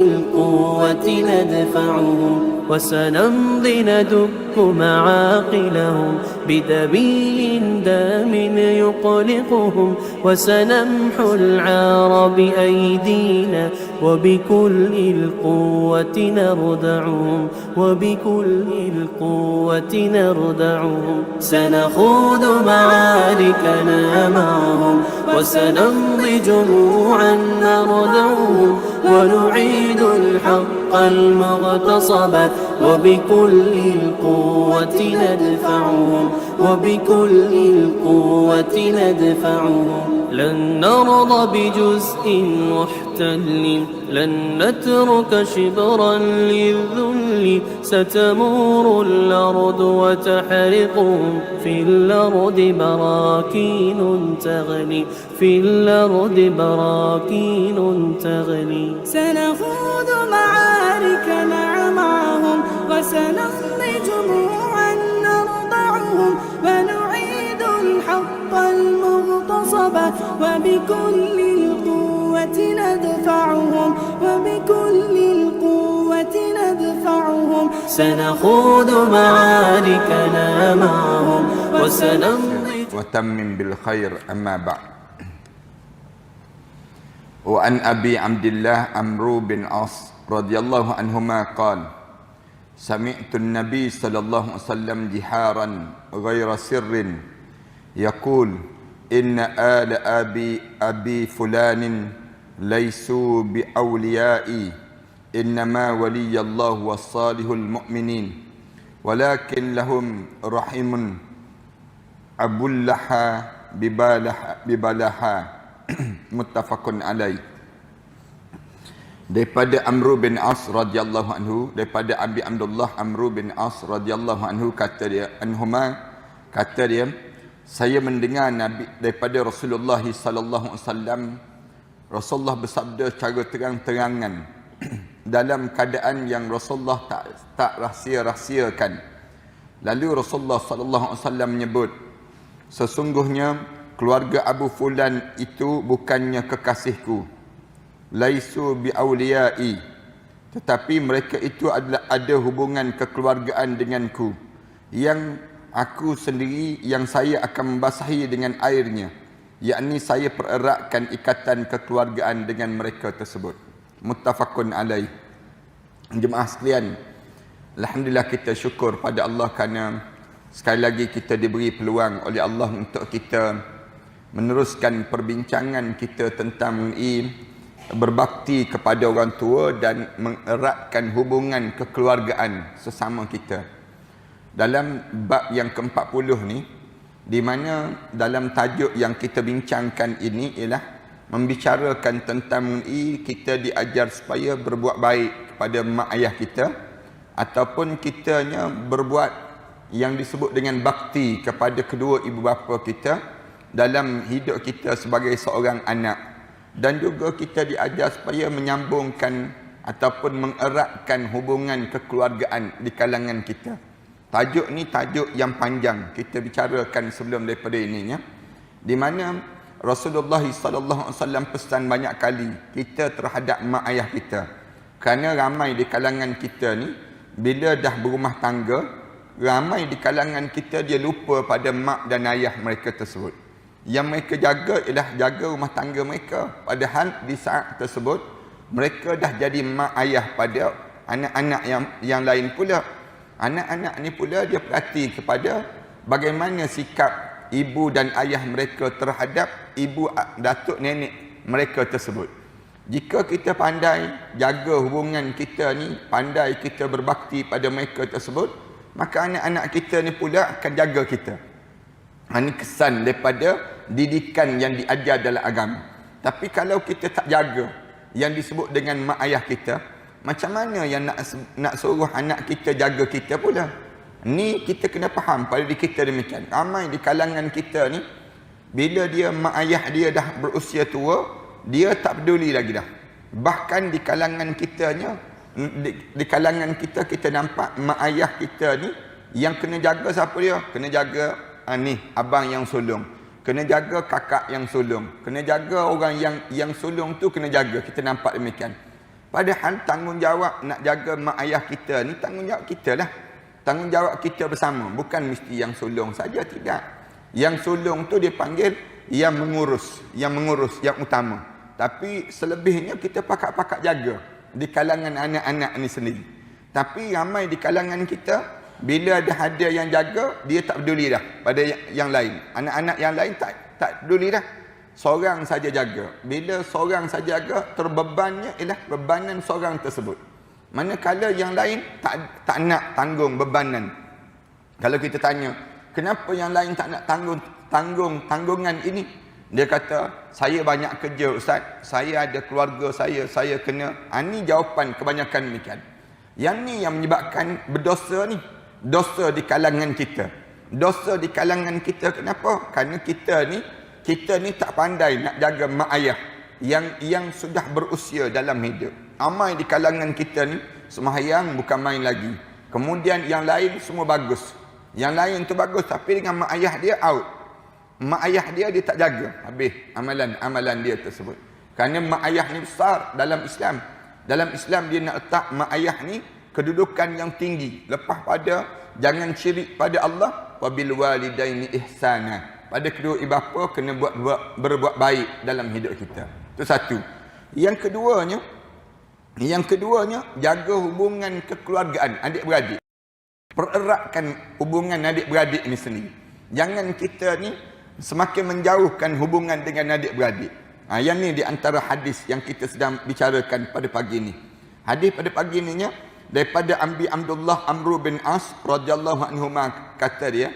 القوة ندفعهم وسنمضي ندك معاقلهم بدبي دام يقلقهم وسنمحو العار بأيدينا وبكل القوة نردعهم سنخوض معاركنا معهم وسنمضي جموعا نردعهم ونعيد الحق المغتصب وبكل القوة ندفعهم لن نرضى بجزء محتل لن نترك شبرا للذل ستمور الأرض وتحرقهم في الأرض براكين تغلي سنخوض معاركنا معهم وسنمضي جموعا نرضعهم ونعيد الحق المغتصب وبكل القوة ندفعهم سنخوض معاركنا معهم وسنمضي وتمم بالخير. أما بعد. وعن أبي عبد الله عمرو بن عاص رضي الله عنهما قال: سمعت النبي صلى الله عليه وسلم جهارا غير سر يقول: إن آل أبي فلان ليسوا بأوليائي إنما ولي الله والصالح المؤمنين ولكن لهم رحم أبلها ببلها muttafaqun alaih. Daripada Amr bin As radhiyallahu anhu, daripada Abi Abdullah Amr bin As radhiyallahu anhu, kata dia, saya mendengar Nabi daripada Rasulullah sallallahu alaihi wasallam, Rasulullah bersabda secara terang-terangan dalam keadaan yang Rasulullah tak rahsia-rahsiakan. Lalu Rasulullah sallallahu alaihi wasallam menyebut, sesungguhnya keluarga Abu Fulan itu bukannya kekasihku, laisu bi auliyai, tetapi mereka itu adalah ada hubungan kekeluargaan denganku, yang aku sendiri yang saya akan membasahi dengan airnya, yakni saya pereratkan ikatan kekeluargaan dengan mereka tersebut. Muttafaqun alaih. Jemaah sekalian, alhamdulillah kita syukur pada Allah kerana sekali lagi kita diberi peluang oleh Allah untuk kita meneruskan perbincangan kita tentang berbakti kepada orang tua dan mengeratkan hubungan kekeluargaan sesama kita. Dalam bab yang ke-40 ni, di mana dalam tajuk yang kita bincangkan ini ialah membicarakan tentang kita diajar supaya berbuat baik kepada mak ayah kita, ataupun kitanya berbuat yang disebut dengan bakti kepada kedua ibu bapa kita dalam hidup kita sebagai seorang anak. Dan juga kita diajar supaya menyambungkan ataupun mengeratkan hubungan kekeluargaan di kalangan kita. Tajuk ni tajuk yang panjang kita bicarakan sebelum daripada ininya, di mana Rasulullah sallallahu alaihi wasallam pesan banyak kali kita terhadap mak ayah kita. Kerana ramai di kalangan kita ni bila dah berumah tangga, ramai di kalangan kita dia lupa pada mak dan ayah mereka tersebut. Yang mereka jaga ialah jaga rumah tangga mereka, padahal di saat tersebut mereka dah jadi mak ayah pada anak-anak yang lain pula. Anak-anak ni pula dia perhati kepada bagaimana sikap ibu dan ayah mereka terhadap ibu, datuk, nenek mereka tersebut. Jika kita pandai jaga hubungan kita ni, pandai kita berbakti pada mereka tersebut, maka anak-anak kita ni pula akan jaga kita. Ini kesan daripada didikan yang diajar dalam agama. Tapi kalau kita tak jaga yang disebut dengan mak ayah kita, macam mana yang nak suruh anak kita jaga kita pula? Ni kita kena faham pada diri kita demikian. Ramai di kalangan kita ni, bila dia mak ayah dia dah berusia tua, dia tak peduli lagi dah. Bahkan di kalangan kitanya, di kalangan kita nampak mak ayah kita ni yang kena jaga siapa dia? Kena jaga ni abang yang sulung, kena jaga kakak yang sulung, kena jaga orang yang sulung tu kena jaga. Kita nampak demikian. Padahal tanggungjawab nak jaga mak ayah kita ni tanggungjawab kita lah. Tanggungjawab kita bersama. Bukan mesti yang sulung saja, tidak. Yang sulung tu dia panggil yang mengurus, yang utama. Tapi selebihnya kita pakat-pakat jaga di kalangan anak-anak ni sendiri. Tapi ramai di kalangan kita, bila ada hadiah yang jaga, dia tak peduli dah pada yang lain. Anak-anak yang lain tak peduli dah. Seorang saja jaga. Bila seorang saja jaga, terbebannya ialah bebanan seorang tersebut. Manakala yang lain tak nak tanggung bebanan. Kalau kita tanya, kenapa yang lain tak nak tanggungan ini? Dia kata, saya banyak kerja Ustaz, saya ada keluarga saya kena. Ini jawapan kebanyakan demikian. Yang ni yang menyebabkan berdosa ni. Dosa di kalangan kita. Dosa di kalangan kita kenapa? Kerana kita ni tak pandai nak jaga mak ayah yang sudah berusia dalam hidup. Ramai di kalangan kita ni sembahyang bukan main lagi. Kemudian yang lain semua bagus. Yang lain tu bagus tapi dengan mak ayah dia out. Mak ayah dia tak jaga. Habis amalan dia tersebut. Kerana mak ayah ni besar dalam Islam. Dalam Islam dia nak letak mak ayah ni kedudukan yang tinggi. Lepas pada jangan syirik pada Allah, wabil walidaini ihsana. Pada kedua ibu bapa kena berbuat baik dalam hidup kita. Itu satu. Yang keduanya jaga hubungan kekeluargaan adik-beradik. Pereratkan hubungan adik-beradik ni sendiri. Jangan kita ni semakin menjauhkan hubungan dengan adik-beradik. Yang ni di antara hadis yang kita sedang bicarakan pada pagi ni. Hadis pada pagi ni daripada Abdullah Amr bin As radhiyallahu anhu kata dia,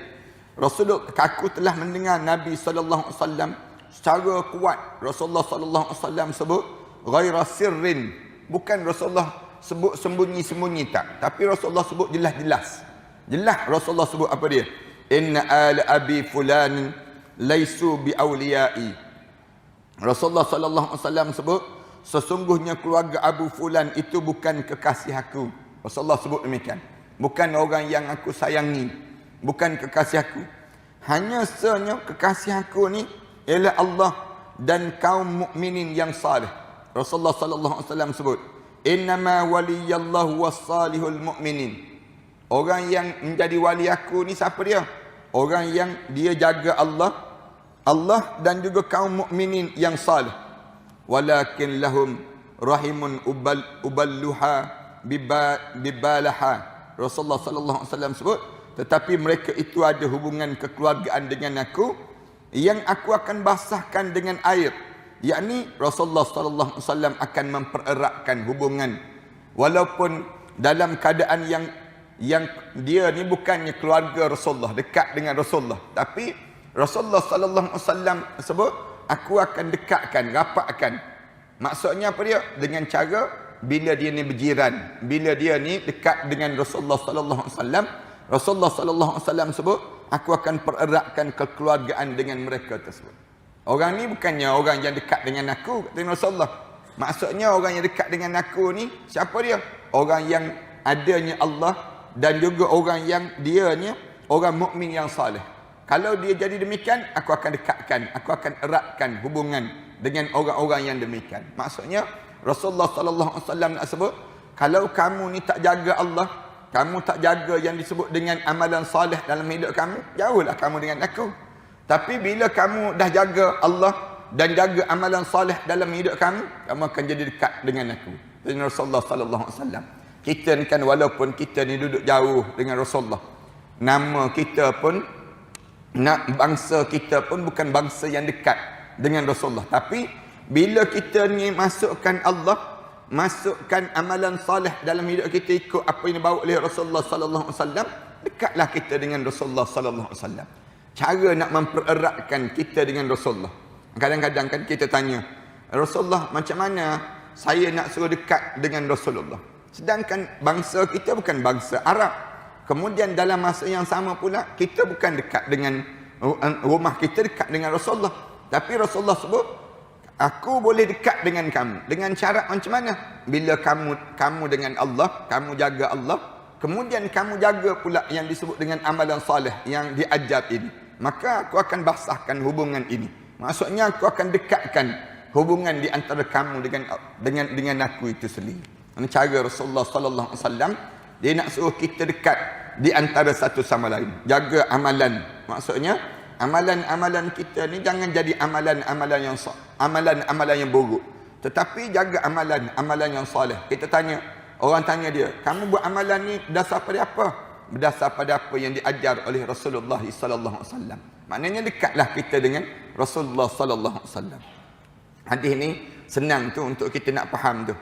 aku telah mendengar Nabi sallallahu alaihi wasallam secara kuat Rasulullah sallallahu alaihi wasallam sebut ghaira sirrin, bukan Rasulullah sebut sembunyi-sembunyi tak, tapi Rasulullah sebut jelas-jelas. Jelas Rasulullah sebut apa dia? Inna ala abi fulan laisu bi awliyai. Rasulullah sallallahu alaihi wasallam sebut sesungguhnya keluarga Abu Fulan itu bukan kekasih aku. Rasulullah sebut demikian. Bukan orang yang aku sayangi, bukan kekasih aku. Hanya senya kekasih aku ni ialah Allah dan kaum mukminin yang salih. Rasulullah sallallahu alaihi wasallam sebut, innama waliyallahu wassalihul mu'minin. Orang yang menjadi wali aku ni siapa dia? Orang yang dia jaga Allah dan juga kaum mukminin yang salih. Walakin lahum rahimun uballuha bibalaha. Rasulullah sallallahu alaihi wasallam sebut, tetapi mereka itu ada hubungan kekeluargaan dengan aku yang aku akan basahkan dengan air. Yakni Rasulullah sallallahu alaihi wasallam akan mempereratkan hubungan walaupun dalam keadaan yang dia ni bukannya keluarga Rasulullah, dekat dengan Rasulullah, tapi Rasulullah sallallahu alaihi wasallam sebut aku akan dekatkan, rapatkan. Maksudnya apa dia? Dengan cara bila dia ni berjiran, bila dia ni dekat dengan Rasulullah sallallahu alaihi wasallam, Rasulullah sallallahu alaihi wasallam sebut aku akan pereratkan kekeluargaan dengan mereka tersebut. Orang ni bukannya orang yang dekat dengan aku, kata Rasulullah. Maksudnya orang yang dekat dengan aku ni siapa dia? Orang yang adanya Allah dan juga orang yang dianya orang mukmin yang salih. Kalau dia jadi demikian, aku akan dekatkan, aku akan eratkan hubungan dengan orang-orang yang demikian. Maksudnya Rasulullah sallallahu alaihi wasallam nak sebut, kalau kamu ni tak jaga Allah, kamu tak jaga yang disebut dengan amalan salih dalam hidup kamu, jauhlah kamu dengan aku. Tapi bila kamu dah jaga Allah dan jaga amalan salih dalam hidup kamu akan jadi dekat dengan aku. Dengan Rasulullah sallallahu alaihi wasallam. Kita ni kan walaupun kita ni duduk jauh dengan Rasulullah, nama kita pun, bangsa kita pun bukan bangsa yang dekat dengan Rasulullah. Tapi bila kita ni masukkan Allah, masukkan amalan salih dalam hidup kita, ikut apa yang dibawa oleh Rasulullah sallallahu alaihi wasallam, dekatlah kita dengan Rasulullah sallallahu alaihi wasallam. Cara nak mempereratkan kita dengan Rasulullah. Kadang-kadang kan kita tanya, Rasulullah macam mana saya nak suruh dekat dengan Rasulullah? Sedangkan bangsa kita bukan bangsa Arab. Kemudian dalam masa yang sama pula, kita bukan dekat dengan rumah kita, dekat dengan Rasulullah. Tapi Rasulullah sebut, aku boleh dekat dengan kamu. Dengan cara macam mana? Bila kamu dengan Allah, kamu jaga Allah, kemudian kamu jaga pula yang disebut dengan amalan salih yang diajar ini, maka aku akan basahkan hubungan ini. Maksudnya aku akan dekatkan hubungan di antara kamu dengan aku itu sendiri. Ini cara Rasulullah sallallahu alaihi wasallam, dia nak suruh kita dekat di antara satu sama lain. Jaga amalan. Maksudnya amalan-amalan kita ni jangan jadi amalan-amalan yang buruk. Tetapi jaga amalan yang soleh. Kita tanya, orang tanya dia, kamu buat amalan ni berdasar pada apa? Berdasar pada apa yang diajar oleh Rasulullah sallallahu alaihi wasallam. Maknanya dekatlah kita dengan Rasulullah sallallahu alaihi wasallam. Hadis ni senang tu untuk kita nak faham tu.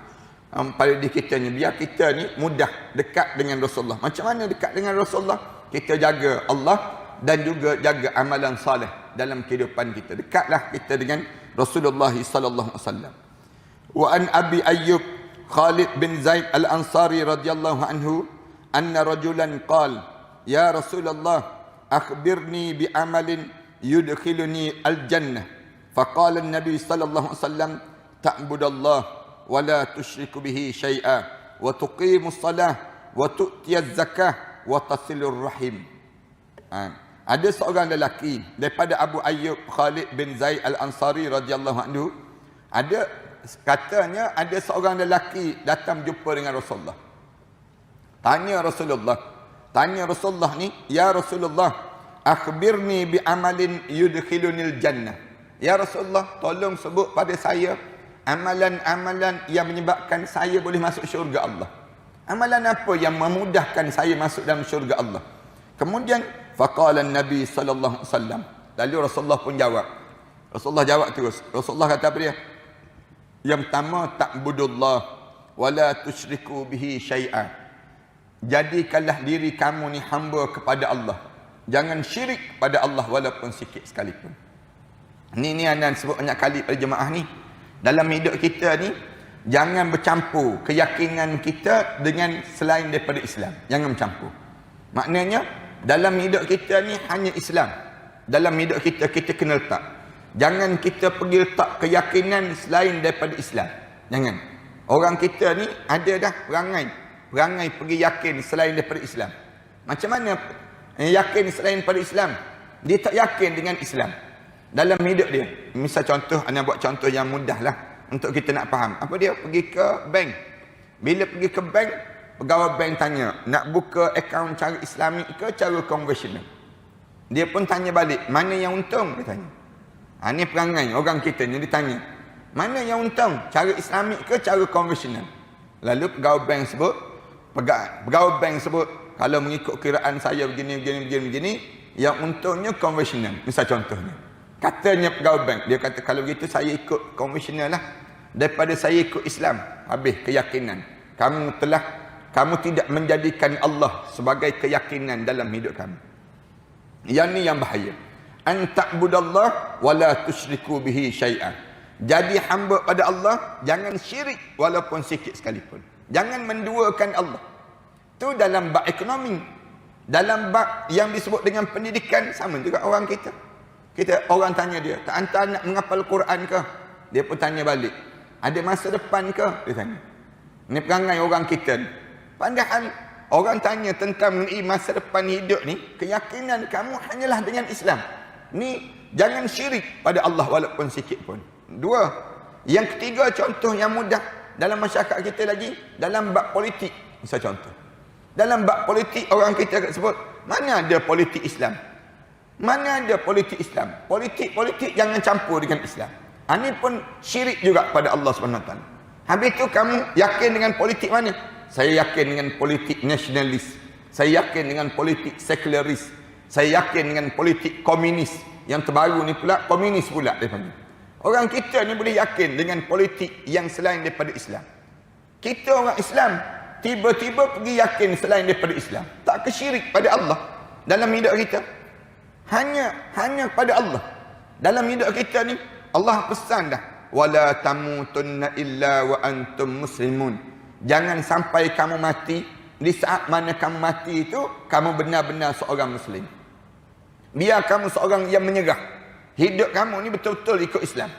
Pada diri kita ni, biar kita ni mudah dekat dengan Rasulullah. Macam mana dekat dengan Rasulullah? Kita jaga Allah dan juga jaga amalan soleh dalam kehidupan kita. Dekatlah kita dengan Rasulullah sallallahu alaihi wasallam. Wa an Abi Ayyub Khalid bin Zaid Al-Ansari radhiyallahu anhu anna rajulan qala ya Rasulullah akhbirni bi amalin yudkhiluni al-jannah. Faqala an-nabi sallallahu alaihi wasallam ta'budallah wa la tusyriku bihi syai'a wa tuqimus salah wa tu'tiyaz zakah wa tasilur rahim. Ada seorang lelaki daripada Abu Ayyub Khalid bin Zaid Al-Ansari radhiyallahu anhu, katanya ada seorang lelaki datang jumpa dengan Rasulullah. Tanya Rasulullah ni, ya Rasulullah, akhbirni bi amalin yudkhilunil jannah. Ya Rasulullah, tolong sebut pada saya amalan-amalan yang menyebabkan saya boleh masuk syurga Allah. Amalan apa yang memudahkan saya masuk dalam syurga Allah? Kemudian faqala Nabi sallallahu alaihi wasallam. Lalu Rasulullah pun jawab. Rasulullah jawab terus. Rasulullah kata apa dia? Yang pertama, ta'budullah wa la tusyriku bihi syai'a. Jadikanlah diri kamu ni hamba kepada Allah. Jangan syirik pada Allah walaupun sikit sekalipun. Ni anda sebut banyak kali pada jemaah ni. Dalam hidup kita ni, jangan bercampur keyakinan kita dengan selain daripada Islam. Jangan bercampur. Maknanya, dalam hidup kita ni hanya Islam. Dalam hidup kita kena letak. Jangan kita pergi letak keyakinan selain daripada Islam. Jangan. Orang kita ni ada dah perangai pergi yakin selain daripada Islam. Macam mana yakin selain daripada Islam? Dia tak yakin dengan Islam dalam hidup dia. Misal contoh, anda buat contoh yang mudah lah untuk kita nak faham. Apa dia? Pergi ke bank. Bila pergi ke bank, pegawai bank tanya, nak buka akaun cara Islamik ke cara konvensional? Dia pun tanya balik, mana yang untung? Dia tanya. Ini perangai orang kita ni, dia tanya, mana yang untung? Cara Islamik ke cara konvensional? Lalu pegawai bank sebut, kalau mengikut kiraan saya begini, yang untungnya konvensional. Misal contohnya, katanya pegawai bank, dia kata, kalau begitu saya ikut konvensional lah, daripada saya ikut Islam. Habis keyakinan. Kamu tidak menjadikan Allah sebagai keyakinan dalam hidup kamu. Yang ni yang bahaya. An ta'budallah wa la tusyriku bihi syai'an. Jadi hamba pada Allah, jangan syirik walaupun sikit sekalipun. Jangan menduakan Allah. Tu dalam bab ekonomi. Dalam bab yang disebut dengan pendidikan, sama juga orang kita. Orang tanya dia, tak hantar nak menghafal Quran ke? Dia pun tanya balik, ada masa depan ke? Dia tanya. Ini perangai orang kita ni. Padahal orang tanya tentang mengenai masa depan hidup ni, keyakinan kamu hanyalah dengan Islam. Ni jangan syirik pada Allah walaupun sikit pun. Dua. Yang ketiga, contoh yang mudah dalam masyarakat kita lagi, dalam bab politik. Misal contoh, dalam bab politik orang kita akan sebut, mana ada politik Islam? Mana ada politik Islam? Politik jangan campur dengan Islam. Ini pun syirik juga pada Allah SWT. Habis tu kamu yakin dengan politik mana? Saya yakin dengan politik nasionalis. Saya yakin dengan politik sekularis. Saya yakin dengan politik komunis. Yang terbaru ni pula, komunis pula dia panggil. Orang kita ni boleh yakin dengan politik yang selain daripada Islam. Kita orang Islam, tiba-tiba pergi yakin selain daripada Islam. Tak kesyirik pada Allah dalam hidup kita. Hanya pada Allah. Dalam hidup kita ni, Allah pesan dah. Wala tamutunna illa wa antum muslimun. Jangan sampai kamu mati. Di saat mana kamu mati itu, kamu benar-benar seorang Muslim. Biar kamu seorang yang menyerah. Hidup kamu ni betul-betul ikut Islam.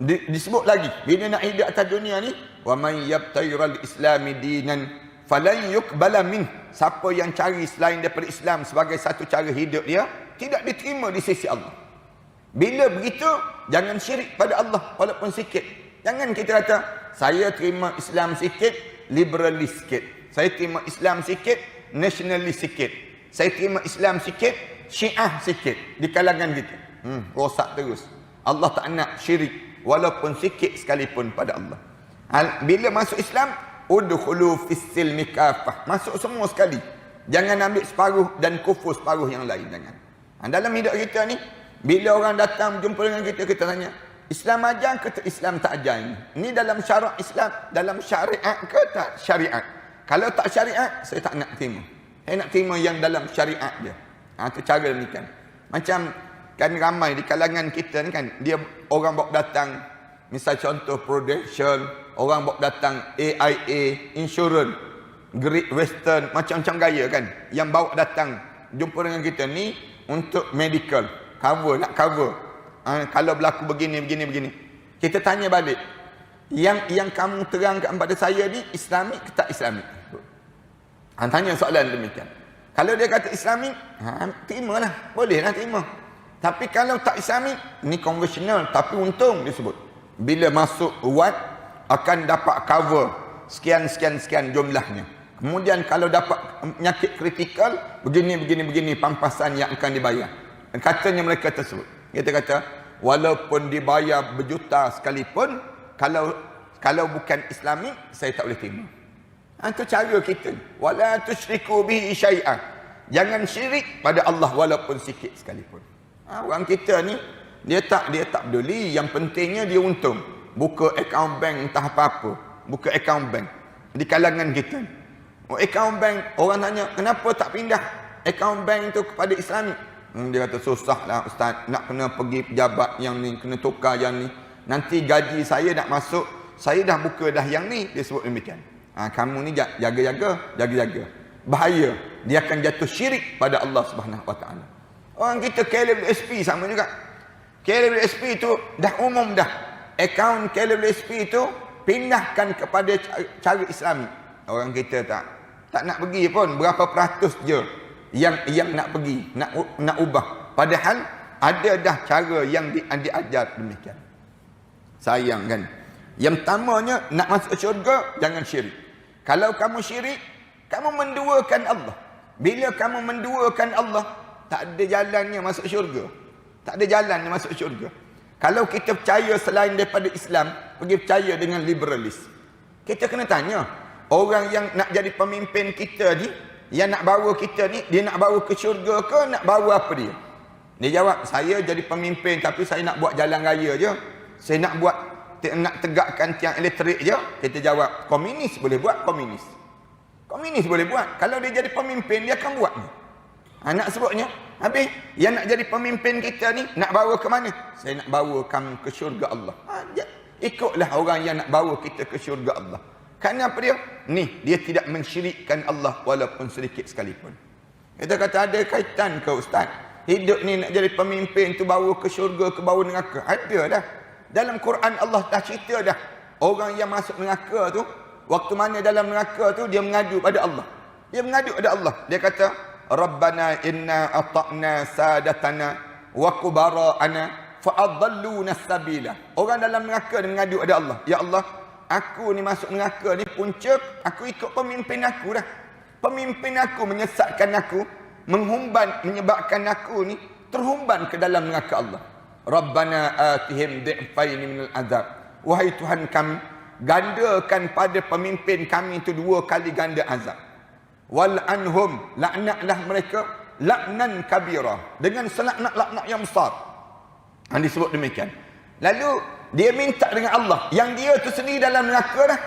Disebut lagi, bila nak hidup atas dunia ni, wa man yabtaghiral islami dinan falan yuqbala min. Siapa yang cari selain daripada Islam sebagai satu cara hidup dia, tidak diterima di sisi Allah. Bila begitu, jangan syirik pada Allah walaupun sikit. Jangan kita kata, saya terima Islam sikit, liberalis sikit. Saya terima Islam sikit, nasionalis sikit. Saya terima Islam sikit, Syiah sikit di kalangan kita. Rosak terus. Allah tak nak syirik walaupun sikit sekalipun pada Allah. Bila masuk Islam, udkhulu fis-silmi kafah. Masuk semua sekali. Jangan ambil separuh dan kufur separuh yang lain, jangan. Dalam hidup kita ni, bila orang datang berjumpa dengan kita, kita tanya, Islam ajar ke Islam tak ajar ini? Ini dalam syarak Islam, dalam syariat ke tak syariat? Kalau tak syariat, saya tak nak terima. Saya nak terima yang dalam syariat dia. Itu cara demikian. Macam kan ramai di kalangan kita ni kan, dia orang bawa datang, misal contoh Prudential, orang bawa datang AIA, insurance, Great Western, macam-macam gaya kan, yang bawa datang jumpa dengan kita ni untuk medical, cover, nak cover. Kalau berlaku begini. Kita tanya balik, yang kamu terangkan pada saya ni Islamik ke tak Islamik? Tanya soalan demikian. Kalau dia kata Islamik, terimalah, bolehlah terima. Tapi kalau tak Islamik, ni konvensional tapi untung disebut. Bila masuk wad akan dapat cover sekian jumlahnya. Kemudian kalau dapat penyakit kritikal, begini pampasan yang akan dibayar. Katanya mereka tersebut. Kita kata, walaupun dibayar berjuta sekalipun, kalau bukan Islami, saya tak boleh terima. Itu cara kita. Wala tusyriku bihi syai'an. Jangan syirik pada Allah walaupun sikit sekalipun. Orang kita ni, dia tak peduli. Yang pentingnya dia untung. Buka akaun bank entah apa-apa. Buka akaun bank. Di kalangan kita. Akaun bank, orang tanya, kenapa tak pindah akaun bank tu kepada Islami? Dia kata, susah lah Ustaz. Nak kena pergi pejabat yang ni, kena tukar yang ni. Nanti gaji saya nak masuk, saya dah buka dah yang ni. Dia sebut demikian. Kamu ni jaga-jaga. Bahaya. Dia akan jatuh syirik pada Allah Subhanahu Wa Taala. Orang kita KWSP sama juga. KWSP tu dah umum dah. Akaun KWSP tu pindahkan kepada cara Islami. Orang kita tak nak pergi pun. Berapa peratus je yang nak pergi, nak ubah. Padahal ada dah cara yang diajar demikian. Sayang kan. Yang pertamanya, nak masuk syurga, jangan syirik. Kalau kamu syirik, kamu menduakan Allah. Bila kamu menduakan Allah, tak ada jalannya masuk syurga. Tak ada jalannya masuk syurga. Kalau kita percaya selain daripada Islam, pergi percaya dengan liberalis. Kita kena tanya, orang yang nak jadi pemimpin kita ni, yang nak bawa kita ni, dia nak bawa ke syurga ke, nak bawa apa dia? Dia jawab, saya jadi pemimpin tapi saya nak buat jalan raya je. Saya nak tegakkan tiang elektrik je. Kita jawab, komunis boleh buat, komunis. Komunis boleh buat. Kalau dia jadi pemimpin, dia akan buat. Nak sebutnya, habis yang nak jadi pemimpin kita ni, nak bawa ke mana? Saya nak bawa kamu ke syurga Allah. Ikutlah orang yang nak bawa kita ke syurga Allah. Kerana apa dia? Ni, dia tidak mensyirikkan Allah walaupun sedikit sekalipun. Kita kata, ada kaitan ke Ustaz? Hidup ni nak jadi pemimpin tu bawa ke syurga, ke bawa neraka? Ada dah. Dalam Quran Allah dah cerita dah. Orang yang masuk neraka tu, waktu mana dalam neraka tu, dia mengadu pada Allah. Dia mengadu pada Allah. Dia kata, Rabbana inna ata'na sadatana wa kubara'ana fa'adalluna sabila. Orang dalam neraka dia mengadu pada Allah. Ya Allah, aku ni masuk neraka ni punca, aku ikut pemimpin aku dah. Pemimpin aku menyesatkan aku, menyebabkan aku ni terhumban ke dalam neraka Allah. Rabbana atihim di'faini minal azab. Wahai Tuhan kami, gandakan pada pemimpin kami itu 2 kali ganda azab. Wal anhum, laknatlah mereka laknan kabira, dengan selaknat-laknat yang besar. Disebut demikian. Lalu dia minta dengan Allah, yang dia tu sendiri dalam neraka dah.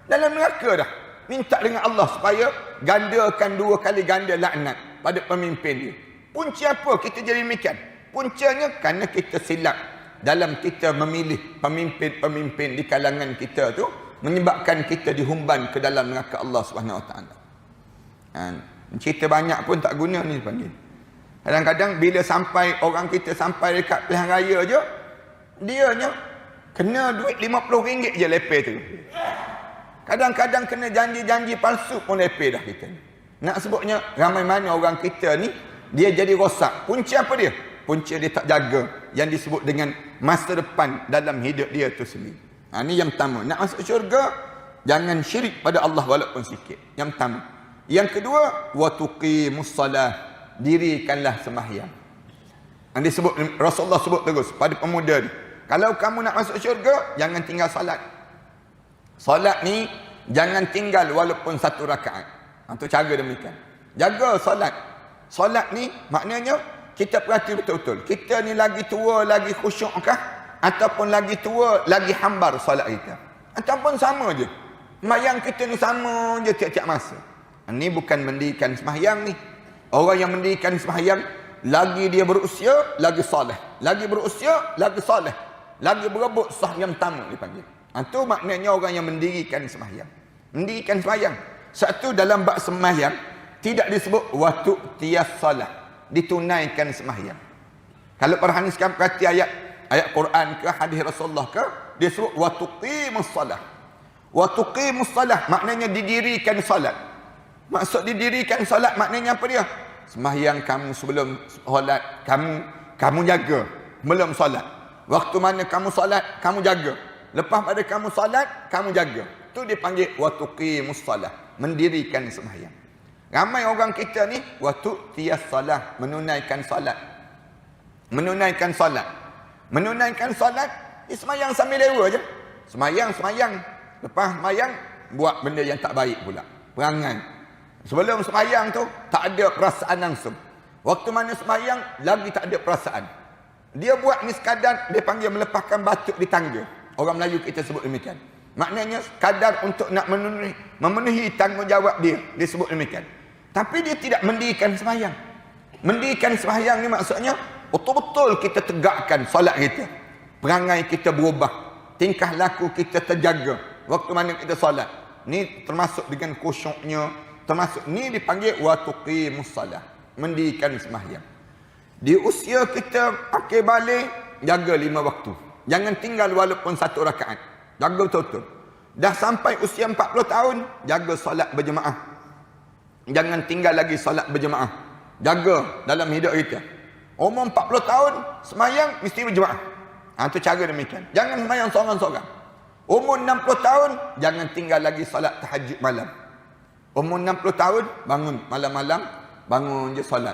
Dalam neraka dah. Minta dengan Allah supaya gandakan 2 kali ganda laknat pada pemimpin dia. Punca apa kita jadi demikian? Puncanya kerana kita silap dalam kita memilih pemimpin-pemimpin di kalangan kita tu, menyebabkan kita dihumban ke dalam neraka Allah Subhanahu Wa Taala. Cerita banyak pun tak guna ni dipanggil. Kadang-kadang bila sampai orang kita sampai dekat pilihan raya je, dianya kena duit RM50 je lepeh tu. Kadang-kadang kena janji-janji palsu pun lepeh dah kita. Nak sebutnya, ramai mana orang kita ni, dia jadi rosak. Punca apa dia? Punca dia tak jaga yang disebut dengan masa depan dalam hidup dia tu sendiri. Ini yang pertama. Nak masuk syurga, jangan syirik pada Allah walaupun sikit. Yang pertama. Yang kedua, wa tuqimus salah, dirikanlah sembahyang. Yang disebut Rasulullah sebut terus pada pemuda ni, kalau kamu nak masuk syurga, jangan tinggal salat. Salat ni jangan tinggal walaupun 1 rakaat. Itu cara demikian. Jaga salat. Salat ni maknanya kita perhati betul-betul. Kita ni lagi tua, lagi khusyuk kah? Ataupun lagi tua, lagi hambar salat kita? Ataupun sama je. Sembahyang kita ni sama je tiap-tiap masa. Ini bukan mendirikan sembahyang ni. Orang yang mendirikan sembahyang, lagi dia berusia, lagi soleh. Lagi berusia, lagi soleh. Lagi berebut sah yang pertama dipanggil. Itu maknanya orang yang mendirikan sembahyang. Mendirikan sembahyang. Satu, dalam bab sembahyang tidak disebut waktu tias salat, ditunaikan sembahyang. Kalau perhatikan perhati ayat Quran ke hadis Rasulullah ke, dia sebut wa tuqimus salah. Wa tuqimus salah maknanya didirikan salat. Maksud didirikan salat maknanya apa dia? Sembahyang kamu sebelum solat kamu jaga belum solat. Waktu mana kamu solat kamu jaga. Lepas pada kamu solat kamu jaga. Itu dipanggil wa tuqimus salah, mendirikan sembahyang. Ramai orang kita ni waktu tias salah, menunaikan salat. Menunaikan salat. Menunaikan salat, sembahyang sambil lewa je. Sembahyang. Lepas sembahyang buat benda yang tak baik pula. Perangai. Sebelum sembahyang tu tak ada perasaan langsung. Waktu mana sembahyang lagi tak ada perasaan. Dia buat ni sekadar dia panggil melepaskan batuk di tangga. Orang Melayu kita sebut demikian. Maknanya sekadar untuk nak memenuhi tanggungjawab dia sebut demikian. Tapi dia tidak mendirikan sembahyang. Mendirikan sembahyang ni maksudnya betul-betul kita tegakkan solat kita. Perangai kita berubah. Tingkah laku kita terjaga waktu mana kita solat. Ni termasuk dengan khusyuknya. Termasuk ni dipanggil wa tuqimus salah, mendirikan sembahyang. Di usia kita akhir balik, jaga 5 waktu. Jangan tinggal walaupun 1 rakaat. Jaga betul-betul. Dah sampai usia 40 tahun, jaga solat berjemaah. Jangan tinggal lagi solat berjemaah. Jaga dalam hidup kita. Umur 40 tahun, sembahyang mesti berjemaah. Itu cara demikian. Jangan sembahyang seorang-seorang. Umur 60 tahun, jangan tinggal lagi solat tahajud malam. Umur 60 tahun, bangun malam-malam, bangun je solat.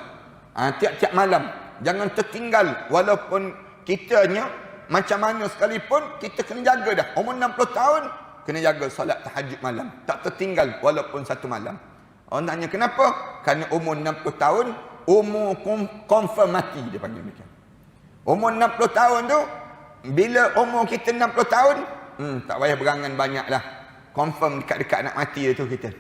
Tiap-tiap malam. Jangan tertinggal walaupun kitanya macam mana sekalipun, kita kena jaga dah. Umur 60 tahun, kena jaga solat tahajud malam. Tak tertinggal walaupun 1 malam. Orang tanya kenapa? Kerana umur 60 tahun, umur confirm mati, dia panggil macam. Umur 60 tahun tu, bila umur kita 60 tahun, tak payah berangan banyak lah. Confirm dekat-dekat nak mati tu kita.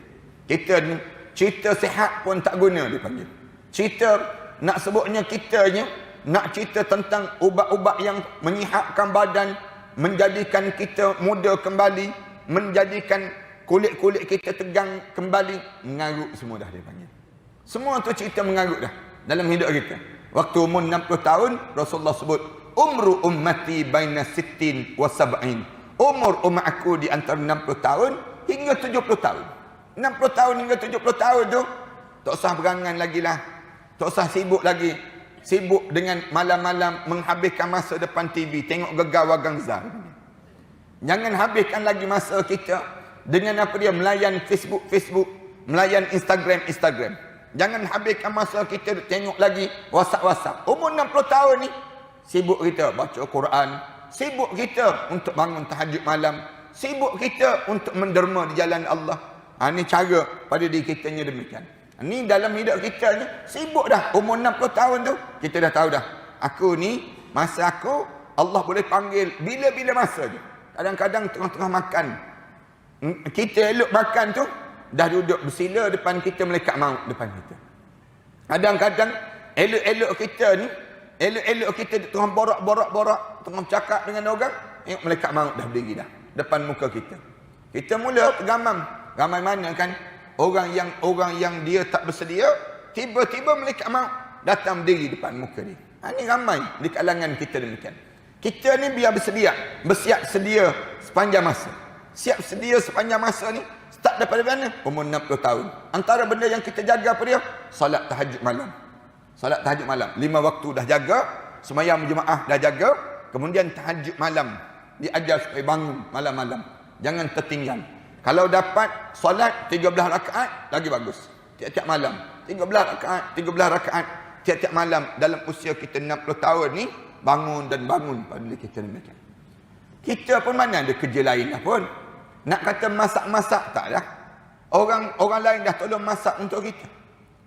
Kita ni cerita sihat pun tak guna dia panggil. Cerita nak sebutnya kitanya nak cerita tentang ubat-ubat yang menyihatkan badan, menjadikan kita muda kembali, menjadikan kulit-kulit kita tegang kembali, mengarut semua dah dia panggil. Semua tu cerita mengarut dah dalam hidup kita. Waktu umur 60 tahun Rasulullah sebut umru ummati baina 60 wa 70. Umur umat aku di antara 60 tahun hingga 70 tahun. 60 tahun hingga 70 tahun tu tak usah berangan lagi lah. Tak usah sibuk lagi. Sibuk dengan malam-malam menghabiskan masa depan TV tengok Gegar Wagangza. Jangan habiskan lagi masa kita dengan apa dia melayan Facebook, melayan Instagram. Jangan habiskan masa kita tengok lagi WhatsApp. Umur 60 tahun ni sibuk kita baca Quran, sibuk kita untuk bangun tahajud malam, sibuk kita untuk menderma di jalan Allah. Ini cara pada diri kita nya demikian. Ini dalam hidup kita ni sibuk dah. Umur 60 tahun tu kita dah tahu dah. Aku ni masa aku Allah boleh panggil bila-bila masa je. Kadang-kadang tengah-tengah makan, kita elok makan tu dah duduk bersila depan kita, malaikat maut depan kita. Kadang-kadang elok-elok kita ni, elok-elok kita tengah borak-borak, tengah bercakap dengan orang, tengok malaikat maut dah berdiri dah depan muka kita. Kita mula tergamam. Ramai mana kan orang yang dia tak bersedia, tiba-tiba malaikat maut datang berdiri depan muka dia. Ini ramai di kalangan kita demikian. Kita ni biar bersiap sedia sepanjang masa. Siap sedia sepanjang masa ni start daripada mana? Umur 60 tahun. Antara benda yang kita jaga apa dia? Solat tahajud malam. Solat tahajud malam. 5 waktu dah jaga, sembahyang berjemaah dah jaga. Kemudian tahajud malam. Diajar supaya bangun malam-malam. Jangan tertinggal. Kalau dapat solat 13 rakaat, lagi bagus. Tiap-tiap malam. 13 rakaat. Tiap-tiap malam. Dalam usia kita 60 tahun ni, bangun dan bangun pada diri kita demikian. Kita pun mana ada kerja lain dah pun. Nak kata masak-masak, tak dah. Orang lain dah tolong masak untuk kita.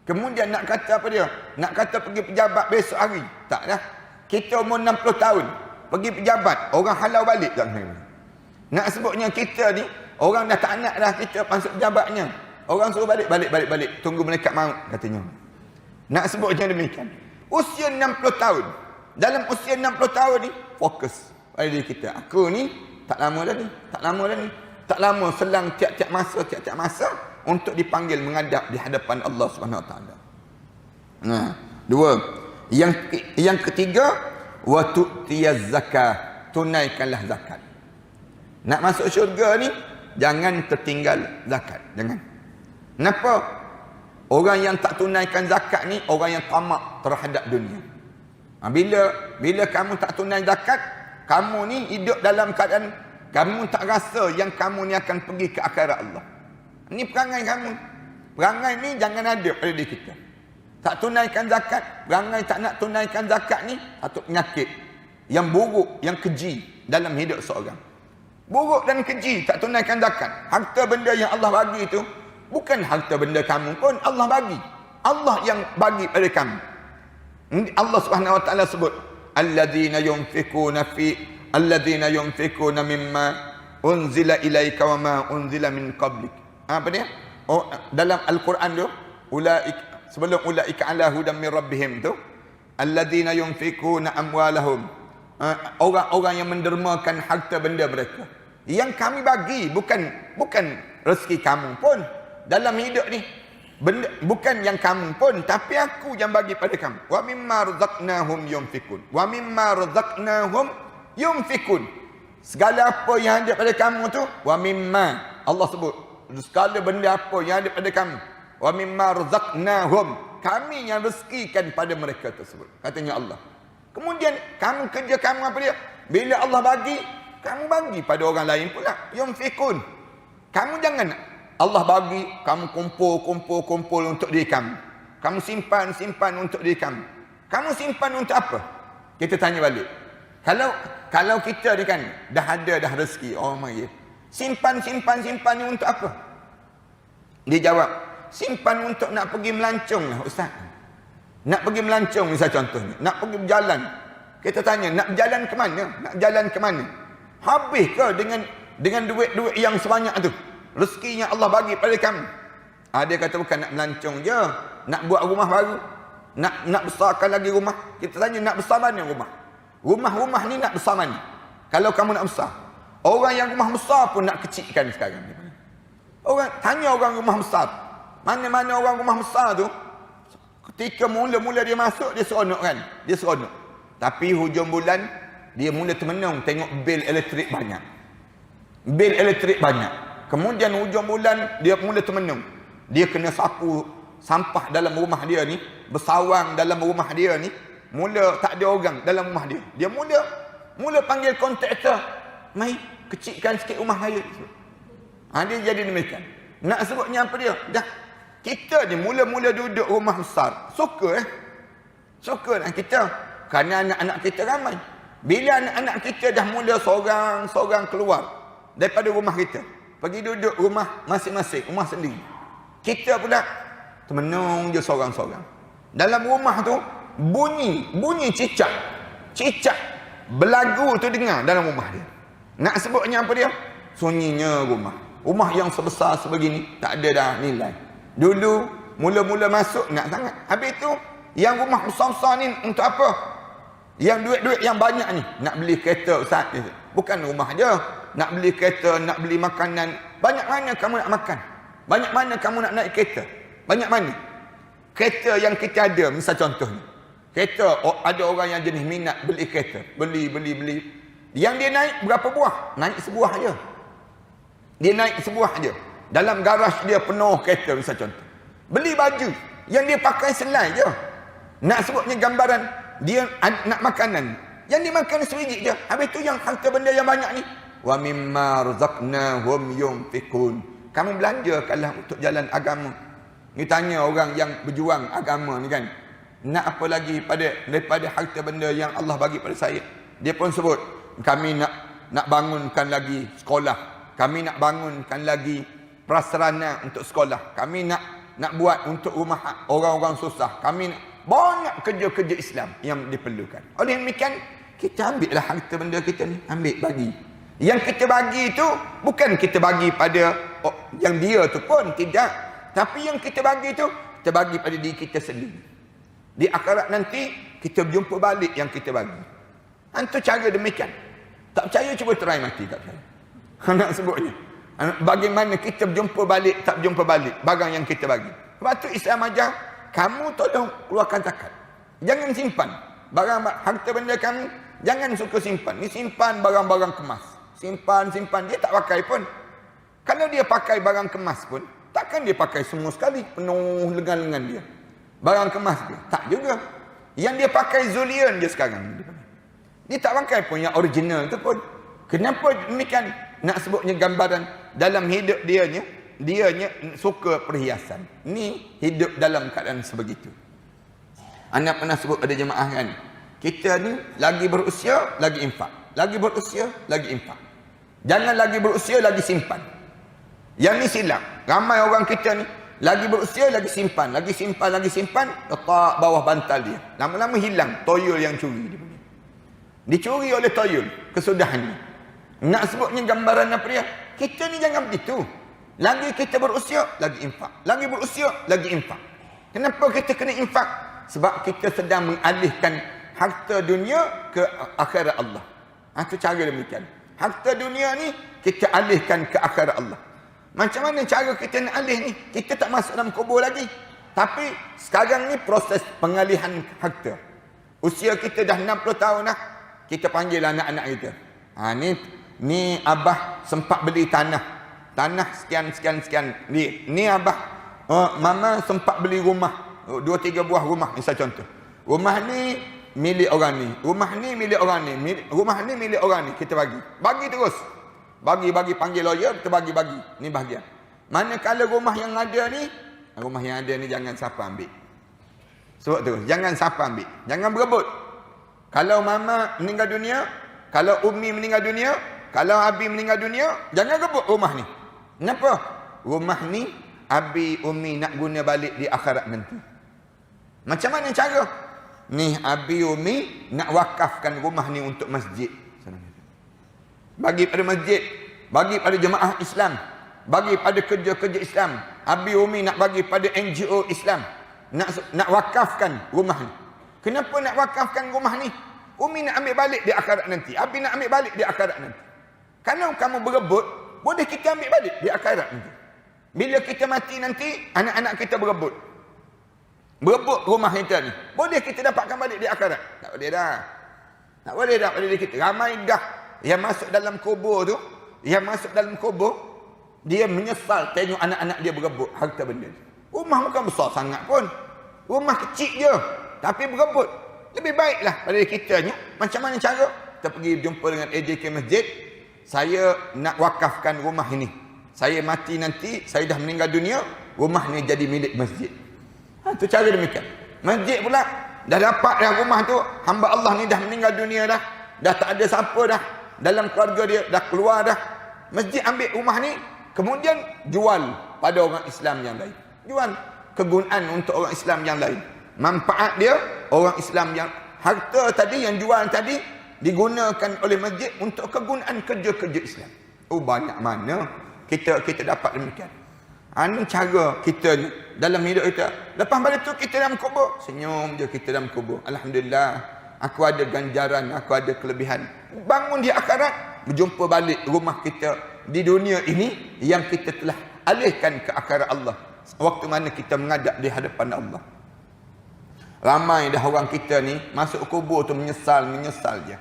Kemudian nak kata apa dia? Nak kata pergi pejabat besok hari, tak dah. Kita umur 60 tahun. Pergi pejabat, orang halau balik tak kena. Nak sebutnya kita ni, orang dah tak nak dah kita masuk pejabatnya. Orang suruh balik. Tunggu malaikat maut katanya. Nak sebutnya demikian. Usia 60 tahun. Dalam usia 60 tahun ni, fokus pada diri kita. Aku ni, tak lama dah ni. Tak lama selang tiap-tiap masa untuk dipanggil menghadap di hadapan Allah SWT. Nah, dua. Yang ketiga, wa tu'tiyaz zakah, tunaikanlah zakat. Nak masuk syurga ni jangan tertinggal zakat, jangan. Kenapa? Orang yang tak tunaikan zakat ni orang yang tamak terhadap dunia. Bila kamu tak tunai zakat, kamu ni hidup dalam keadaan kamu tak rasa yang kamu ni akan pergi ke akhirat Allah. Ni perangai kamu. Perangai ni jangan ada pada diri kita. Tak tunaikan zakat, perangai tak nak tunaikan zakat ni satu penyakit yang buruk, yang keji dalam hidup seorang. Buruk dan keji tak tunaikan zakat. Harta benda yang Allah bagi itu bukan harta benda kamu pun, Allah bagi. Allah yang bagi pada kamu. Allah Subhanahu wa taala sebut, alladzina yunfikuna mimma unzila ilaika wa ma unzila min qablik. Apa dia? Dalam Al-Quran tu, sebelum ulaika ala hudan min rabbihim tu, alladzina yunfikuna amwalahum, orang-orang yang mendermakan harta benda mereka. Yang kami bagi bukan rezeki kamu pun dalam hidup ni. Benda, bukan yang kamu pun, tapi aku yang bagi pada kamu. Wa mimma razaqnahum yunfikun. Segala apa yang ada pada kamu tu, wa mimma, Allah sebut, segala benda apa yang ada pada kamu, wa mimma razaqnahum, kami yang rezekikan pada mereka tersebut, katanya Allah. Kemudian kamu kerja kamu apa dia? Bila Allah bagi, kamu bagi pada orang lain pula. Yunfikun. Kamu jangan Allah bagi, kamu kumpul untuk diri kamu. Kamu simpan untuk diri kamu. Kamu simpan untuk apa? Kita tanya balik. Kalau kita ni kan dah rezeki, oh my God. Simpan ni untuk apa? Dia jawab, simpan untuk nak pergi melancong lah Ustaz. Nak pergi melancong misal contohnya, nak pergi berjalan. Kita tanya, nak berjalan ke mana? Nak jalan ke mana? Habis ke dengan duit-duit yang sebanyak tu? Rezeki yang Allah bagi pada kamu. Dia kata bukan nak melancong je, nak buat rumah baru, nak besarkan lagi rumah. Kita tanya, nak besar mana rumah? Rumah ni nak besar mana? Kalau kamu nak besar, orang yang rumah besar pun nak kecilkan sekarang. Tanya orang rumah besar, mana-mana orang rumah besar tu, ketika mula-mula dia masuk, dia seronok kan? Dia seronok. Tapi hujung bulan, dia mula termenung tengok bil elektrik banyak. Kemudian hujung bulan, dia mula termenung. Dia kena sapu sampah dalam rumah dia ni, bersawang dalam rumah dia ni, mula tak ada orang dalam rumah dia. Dia mula panggil kontraktor, mai kecilkan sikit rumah saya. Dia jadi demikian. Nak sebutnya apa dia? Dah kita ni mula-mula duduk rumah besar, suka lah kita, kerana anak-anak kita ramai. Bila anak-anak kita dah mula seorang keluar daripada rumah kita, pergi duduk rumah masing-masing, rumah sendiri, kita pula termenung je seorang-seorang. Dalam rumah tu bunyi cicak belagu tu dengar dalam rumah dia. Nak sebutnya apa dia? Sunyinya rumah yang sebesar sebegini, tak ada dah nilai. Dulu mula-mula masuk nak sangat. Habis tu yang rumah besar-besar ni untuk apa? Yang duit-duit yang banyak ni nak beli kereta Ustaz. Bukan rumah dia, nak beli kereta, nak beli makanan. Banyak mana kamu nak makan? Banyak mana kamu nak naik kereta? Banyak mana? Kereta yang kita ada, misal contohnya, kereta, ada orang yang jenis minat beli kereta, beli. Yang dia naik berapa buah? Naik sebuah je. Dia naik sebuah je. Dalam garaj dia penuh kereta, misal contoh. Beli baju, yang dia pakai selai je. Nak sebutnya gambaran, dia nak makanan. Yang dimakan sebiji je. Habis tu yang harta benda yang banyak ni. Wa mimma razaqnahum yunfiqun. Kamu belanjakanlah untuk jalan agama. Ni tanya orang yang berjuang agama ni kan. Nak apa lagi daripada harta benda yang Allah bagi pada saya. Dia pun sebut, kami nak bangunkan lagi sekolah. Kami nak bangunkan lagi prasarana untuk sekolah. Kami nak buat untuk rumah orang-orang susah. Kami nak banyak kerja-kerja Islam yang diperlukan. Oleh demikian, kita ambillah harta benda kita ni, ambil bagi. Yang kita bagi itu bukan kita bagi pada yang dia tu pun, tidak. Tapi yang kita bagi itu, kita bagi pada diri kita sendiri. Di akhirat nanti, kita berjumpa balik yang kita bagi. Itu cara demikian. Tak percaya, cuba try mati, tak percaya. Nak sebutnya. Bagaimana kita berjumpa balik, tak berjumpa balik barang yang kita bagi. Sebab tu Islam ajar, kamu tolong keluarkan zakat. Jangan simpan. Barang harta benda kamu, jangan suka simpan. Ni simpan barang-barang kemas. Simpan. Dia tak pakai pun. Kalau dia pakai barang kemas pun, takkan dia pakai semua sekali. Penuh lengan-lengan dia. Barang kemas dia. Tak juga. Yang dia pakai Zulian je sekarang. Dia tak pakai pun yang original tu pun. Kenapa demikian? Nak sebutnya gambaran dalam hidup dianya suka perhiasan. Ni hidup dalam keadaan sebegitu. Anda pernah sebut pada jemaah kan, kita ni lagi berusia lagi infak, lagi berusia lagi infak. Jangan lagi berusia lagi simpan. Yang ni silap. Ramai orang kita ni lagi berusia lagi simpan, letak bawah bantal dia. Lama-lama hilang toyol yang curi dia. Dicuri oleh toyol kesudahannya. Nak sebutnya gambaran apa dia? Kita ni jangan begitu. Lagi kita berusia, lagi infak. Lagi berusia, lagi infak. Kenapa kita kena infak? Sebab kita sedang mengalihkan harta dunia ke akhirat Allah. Itu cara demikian. Harta dunia ni, kita alihkan ke akhirat Allah. Macam mana cara kita nak alih ni? Kita tak masuk dalam kubur lagi. Tapi, sekarang ni proses pengalihan harta. Usia kita dah 60 tahun dah. Kita panggil anak-anak kita. Ni abah sempat beli tanah sekian. Ni abah mama sempat beli rumah 2-3 buah rumah, misal contoh. Rumah ni milik orang ni, rumah ni milik orang ni, rumah ni milik orang ni. Kita bagi terus, bagi panggil lawyer, kita bagi ni bahagian. Manakala rumah yang ada ni jangan siapa ambil. Sebab terus, jangan siapa ambil, jangan berebut. Kalau mama meninggal dunia, kalau Umi meninggal dunia, kalau Abi meninggal dunia, jangan rebut rumah ni. Kenapa? Rumah ni Abi, Umi nak guna balik di akhirat nanti. Macam mana cara? Ni Abi, Umi nak wakafkan rumah ni untuk masjid. Bagi pada masjid, bagi pada jemaah Islam, bagi pada kerja-kerja Islam. Abi, Umi nak bagi pada NGO Islam. Nak wakafkan rumah ni. Kenapa nak wakafkan rumah ni? Umi nak ambil balik di akhirat nanti. Abi nak ambil balik di akhirat nanti. Kalau kamu berebut, boleh kita ambil balik di akhirat nanti. Bila kita mati nanti, anak-anak kita berebut rumah kita ni. Boleh kita dapatkan balik di akhirat? Tak boleh dah. Tak boleh dah pada diri kita. Ramai dah yang masuk dalam kubur tu, dia menyesal tengok anak-anak dia berebut harta benda. Rumah bukan besar sangat pun. Rumah kecil je, tapi berebut. Lebih baiklah pada kita ni. Macam mana cara? Kita pergi jumpa dengan AJK Masjid. Saya nak wakafkan rumah ini. Saya mati nanti, saya dah meninggal dunia, rumah ni jadi milik masjid. Itu cara demikian. Masjid pula, dah dapat dah rumah tu, hamba Allah ni dah meninggal dunia dah. Dah tak ada siapa dah. Dalam keluarga dia, dah keluar dah. Masjid ambil rumah ni, kemudian jual pada orang Islam yang lain. Jual kegunaan untuk orang Islam yang lain. Manfaat dia, orang Islam yang harta tadi, yang jual tadi, digunakan oleh masjid untuk kegunaan kerja-kerja Islam. Banyak mana kita dapat demikian. Ini cara kita ni dalam hidup kita. Lepas pada tu kita dalam kubur, senyum je kita dalam kubur. Alhamdulillah, aku ada ganjaran, aku ada kelebihan. Bangun di akhirat, berjumpa balik rumah kita di dunia ini yang kita telah alihkan ke akhirat Allah. Waktu mana kita menghadap di hadapan Allah. Ramai dah orang kita ni masuk kubur tu menyesal je.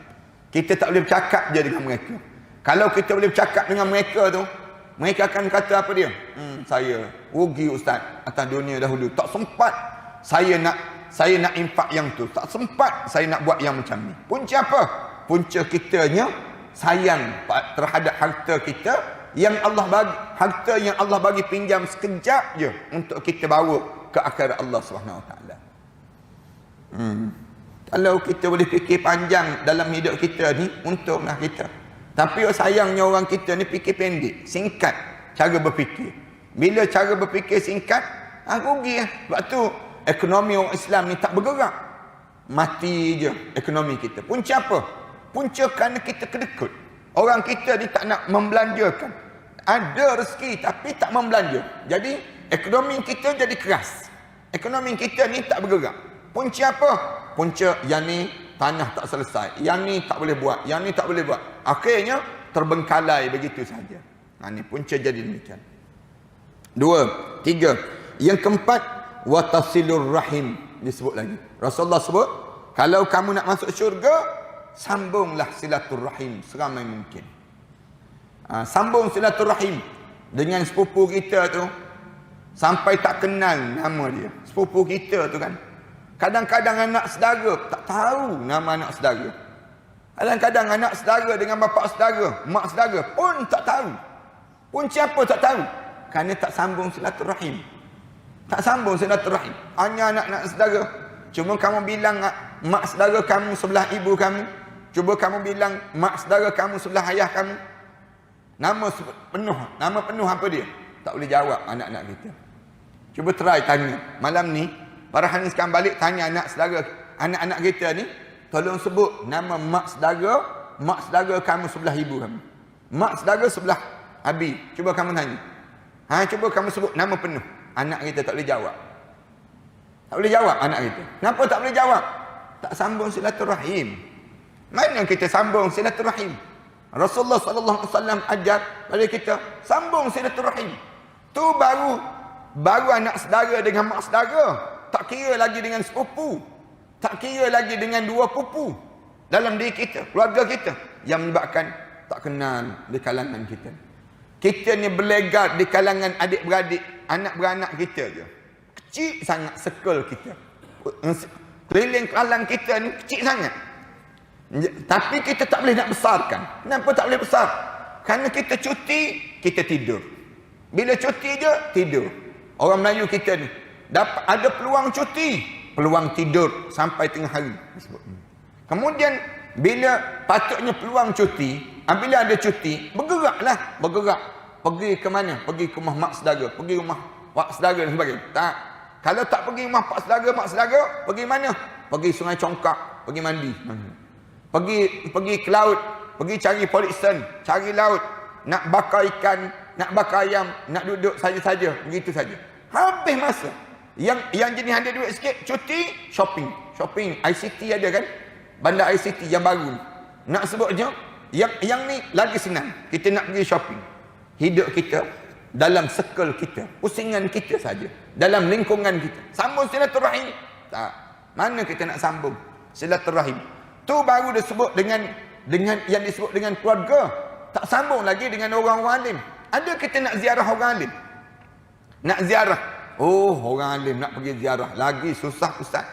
Kita tak boleh bercakap je dengan mereka. Kalau kita boleh bercakap dengan mereka tu, mereka akan kata apa dia? Saya rugi ustaz atas dunia dahulu. Tak sempat saya nak infak yang tu. Tak sempat saya nak buat yang macam ni. Punca apa? Punca kitanya sayang terhadap harta kita yang Allah bagi, harta yang Allah bagi pinjam sekejap je untuk kita bawa ke akhirat Allah Subhanahu Wa Taala. Kalau kita boleh fikir panjang dalam hidup kita ni, untunglah kita. Tapi sayangnya orang kita ni fikir pendek, singkat cara berfikir. Bila cara berfikir singkat, rugi lah. Sebab tu ekonomi orang Islam ni tak bergerak. Mati je ekonomi kita. Punca apa? Punca kerana kita kedekut. Orang kita ni tak nak membelanjakan. Ada rezeki tapi tak membelanja. Jadi ekonomi kita jadi keras. Ekonomi kita ni tak bergerak. Punca apa? Punca yang ni tanah tak selesai. Yang ni tak boleh buat. Yang ni tak boleh buat. Akhirnya terbengkalai begitu saja. Ni punca jadi demikian. 2, 3. Yang keempat, watasilur rahim. Disebut lagi. Rasulullah sebut, kalau kamu nak masuk syurga, sambunglah silaturrahim seramai mungkin. Sambung silaturrahim dengan sepupu kita tu sampai tak kenal nama dia. Sepupu kita tu kan. Kadang-kadang anak saudara tak tahu nama anak saudara. Kadang-kadang anak saudara dengan bapa saudara, mak saudara pun tak tahu. Pun siapa tak tahu? Kerana tak sambung silaturrahim. Tak sambung silaturrahim. Hanya anak-anak saudara. Cuma kamu bilang mak saudara kamu sebelah ibu kamu. Cuba kamu bilang mak saudara kamu sebelah ayah kamu. Nama penuh apa dia? Tak boleh jawab anak-anak kita. Cuba try tanya. Malam ni, Farhan sekarang balik tanya anak-anak kita ni, tolong sebut nama mak saudara kamu sebelah ibu kamu. Mak saudara sebelah abi. Cuba kamu tanya. Cuba kamu sebut nama penuh. Anak kita tak boleh jawab. Tak boleh jawab anak kita. Kenapa tak boleh jawab? Tak sambung silaturahim. Mana kita sambung silaturahim? Rasulullah sallallahu alaihi wasallam ajar pada kita sambung silaturahim. Tu baru anak saudara dengan mak saudara. Tak kira lagi dengan sepupu. Tak kira lagi dengan dua pupu dalam diri kita, keluarga kita, yang menyebabkan tak kenal di kalangan kita. Kita ni berlegar di kalangan adik-beradik, anak-beranak kita je. Kecil sangat circle kita. Keliling kalang kita ni kecil sangat. Tapi kita tak boleh nak besarkan. Kenapa tak boleh besar? Kerana kita cuti, kita tidur. Bila cuti je, tidur. Orang Melayu kita ni dapat ada peluang cuti, peluang tidur sampai tengah hari. Kemudian bila patutnya peluang cuti, bila ada cuti, bergerak. Pergi ke mana? Pergi ke rumah mak saudara, pergi rumah pak saudara dan sebagainya. Tak. Kalau tak pergi rumah pak saudara, mak saudara, pergi mana? Pergi Sungai Congkak, pergi mandi. Pergi ke laut, pergi cari poliksen, cari laut, nak bakar ikan, nak bakar ayam, nak duduk saja-saja, begitu saja. Habis masa. Yang jenis ada duit sikit, cuti, shopping. ICT ada kan? Bandar ICT yang baru. Nak sebut je, yang ni lagi senang. Kita nak pergi shopping. Hidup kita dalam circle kita, pusingan kita saja, dalam lingkungan kita. Sambung silaturahim. Tak. Mana kita nak sambung silaturahim? Tu baru disebut dengan yang disebut dengan keluarga. Tak sambung lagi dengan orang-orang alim. Ada kita nak ziarah orang alim. Nak ziarah. Oh, orang alim nak pergi ziarah. Lagi susah ustaz.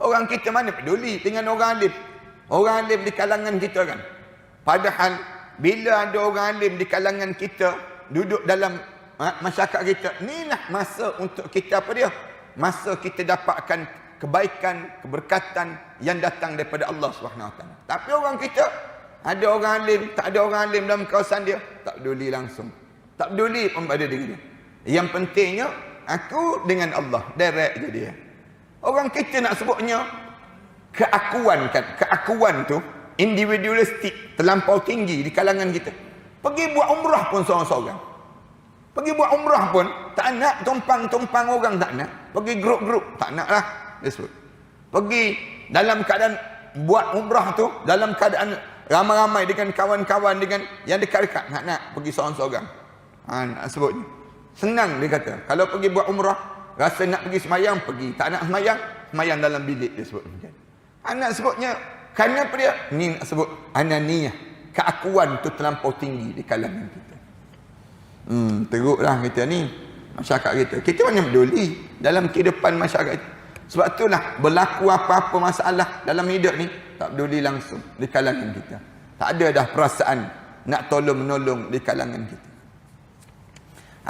Orang kita mana peduli dengan orang alim. Orang alim di kalangan kita kan. Padahal bila ada orang alim di kalangan kita, duduk dalam masyarakat kita, inilah masa untuk kita apa dia? Masa kita dapatkan kebaikan, keberkatan yang datang daripada Allah SWT. Tapi orang kita, ada orang alim, tak ada orang alim dalam kawasan dia, tak peduli langsung. Tak peduli pun pada diri dia. Yang pentingnya, aku dengan Allah. Direct je dia. Orang kita nak sebutnya, keakuan kan. Keakuan tu, individualistik, terlampau tinggi di kalangan kita. Pergi buat umrah pun seorang-seorang. Pergi buat umrah pun, tak nak tumpang-tumpang orang, tak nak. Pergi grup-grup, tak nak lah. Dia sebut. Pergi dalam keadaan buat umrah tu, dalam keadaan ramai-ramai dengan kawan-kawan, dengan yang dekat-dekat. Nak pergi seorang-seorang. Nak sebutnya. Senang dia kata. Kalau pergi buat umrah, rasa nak pergi semayang, pergi. Tak nak semayang dalam bilik, dia sebut. Nak sebutnya, kerana apa dia? Ni nak sebut ananiyah. Keakuan tu terlampau tinggi di kalangan kita. Teruklah kita ni. Masyarakat kita. Kita mana peduli dalam kehidupan masyarakat kita. Sebab itulah berlaku apa-apa masalah dalam hidup ni, tak peduli langsung di kalangan kita. Tak ada dah perasaan nak tolong menolong di kalangan kita.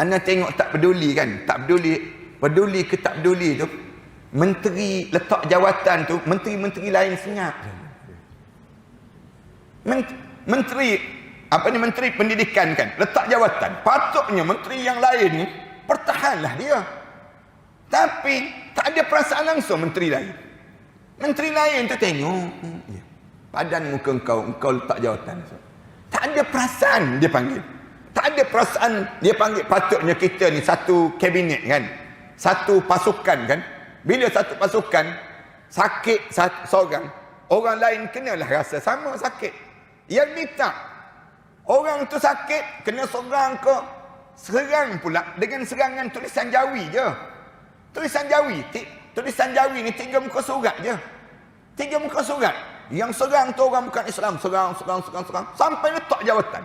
Anda tengok tak peduli kan? Tak peduli ke tak peduli tu, menteri letak jawatan tu, menteri-menteri lain senyap. Menteri menteri pendidikan kan, letak jawatan. Patutnya menteri yang lain ni pertahanlah dia. Tapi tak ada perasaan langsung menteri lain. Menteri lain tu tengok, padan muka engkau letak jawatan. Tak ada perasaan dia panggil. Tak ada perasaan dia panggil. Patutnya kita ni satu kabinet kan, satu pasukan kan. Bila satu pasukan sakit seorang, orang lain kenalah rasa sama sakit. Yang ni tak. Orang tu sakit, kena serang serang pula dengan serangan tulisan Jawi je. Tulisan Jawi ni 3 muka surat je. 3 muka surat. Yang serang tu orang bukan Islam, serang sampai letak jawatan.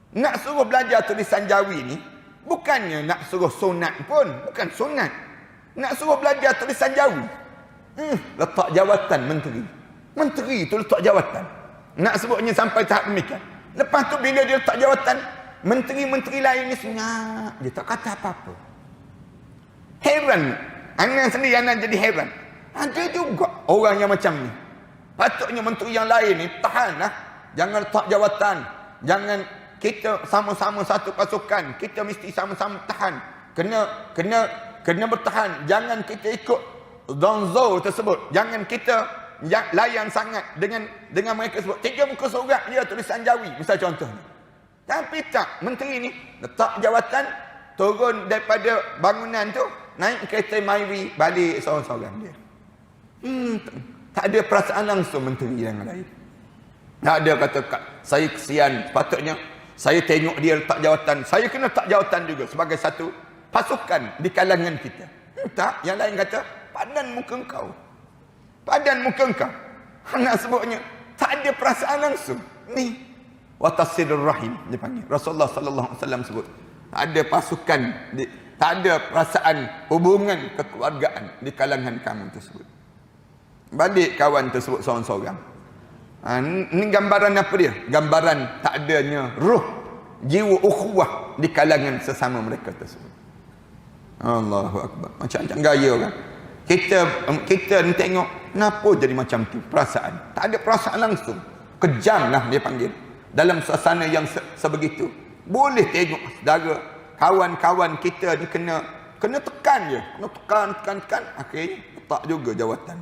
Nak suruh belajar tulisan Jawi ni bukannya nak suruh sunat pun, bukan sunat. Nak suruh belajar tulisan Jawi. Letak jawatan menteri. Menteri tu letak jawatan. Nak sebutnya sampai tahap demikian. Lepas tu bila dia letak jawatan, menteri-menteri lain ni senyap, dia tak kata apa-apa. Heran. Anak sendiri anak jadi heran. Ada juga orang yang macam ni. Patutnya menteri yang lain ni tahanlah. Jangan letak jawatan. Jangan kita sama-sama satu pasukan. Kita mesti sama-sama tahan. Kena bertahan. Jangan kita ikut donzo tersebut. Jangan kita layan sangat dengan mereka sebut. 3 muka surat dia tulisan Jawi. Misal contohnya. Tapi tak. Menteri ni letak jawatan. Turun daripada bangunan tu, naik kereta Myri, balik seorang-seorang dia. Tak ada perasaan langsung menteri yang lain. Tak ada kata, saya kesian, patutnya saya tengok dia letak jawatan, saya kena letak jawatan juga sebagai satu pasukan di kalangan kita. Tak, yang lain kata, padan muka engkau. Padan muka engkau. Nak sebutnya, tak ada perasaan langsung. Ni, watasidur rahim, dia panggil. Rasulullah sallallahu alaihi wasallam sebut. Tak ada pasukan, tak ada perasaan hubungan kekeluargaan di kalangan kamu tersebut. Balik kawan tersebut seorang-seorang. Ini gambaran apa dia? Gambaran tak adanya ruh, jiwa ukhuwah di kalangan sesama mereka tersebut. Allahu Akbar. Macam-macam gaya orang. Kita ni tengok, kenapa jadi macam tu? Perasaan. Tak ada perasaan langsung. Kejam lah dia panggil. Dalam suasana yang sebegitu. Boleh tengok saudara, kawan-kawan kita ni kena tekan je. Kena tekan. Akhirnya letak juga jawatan.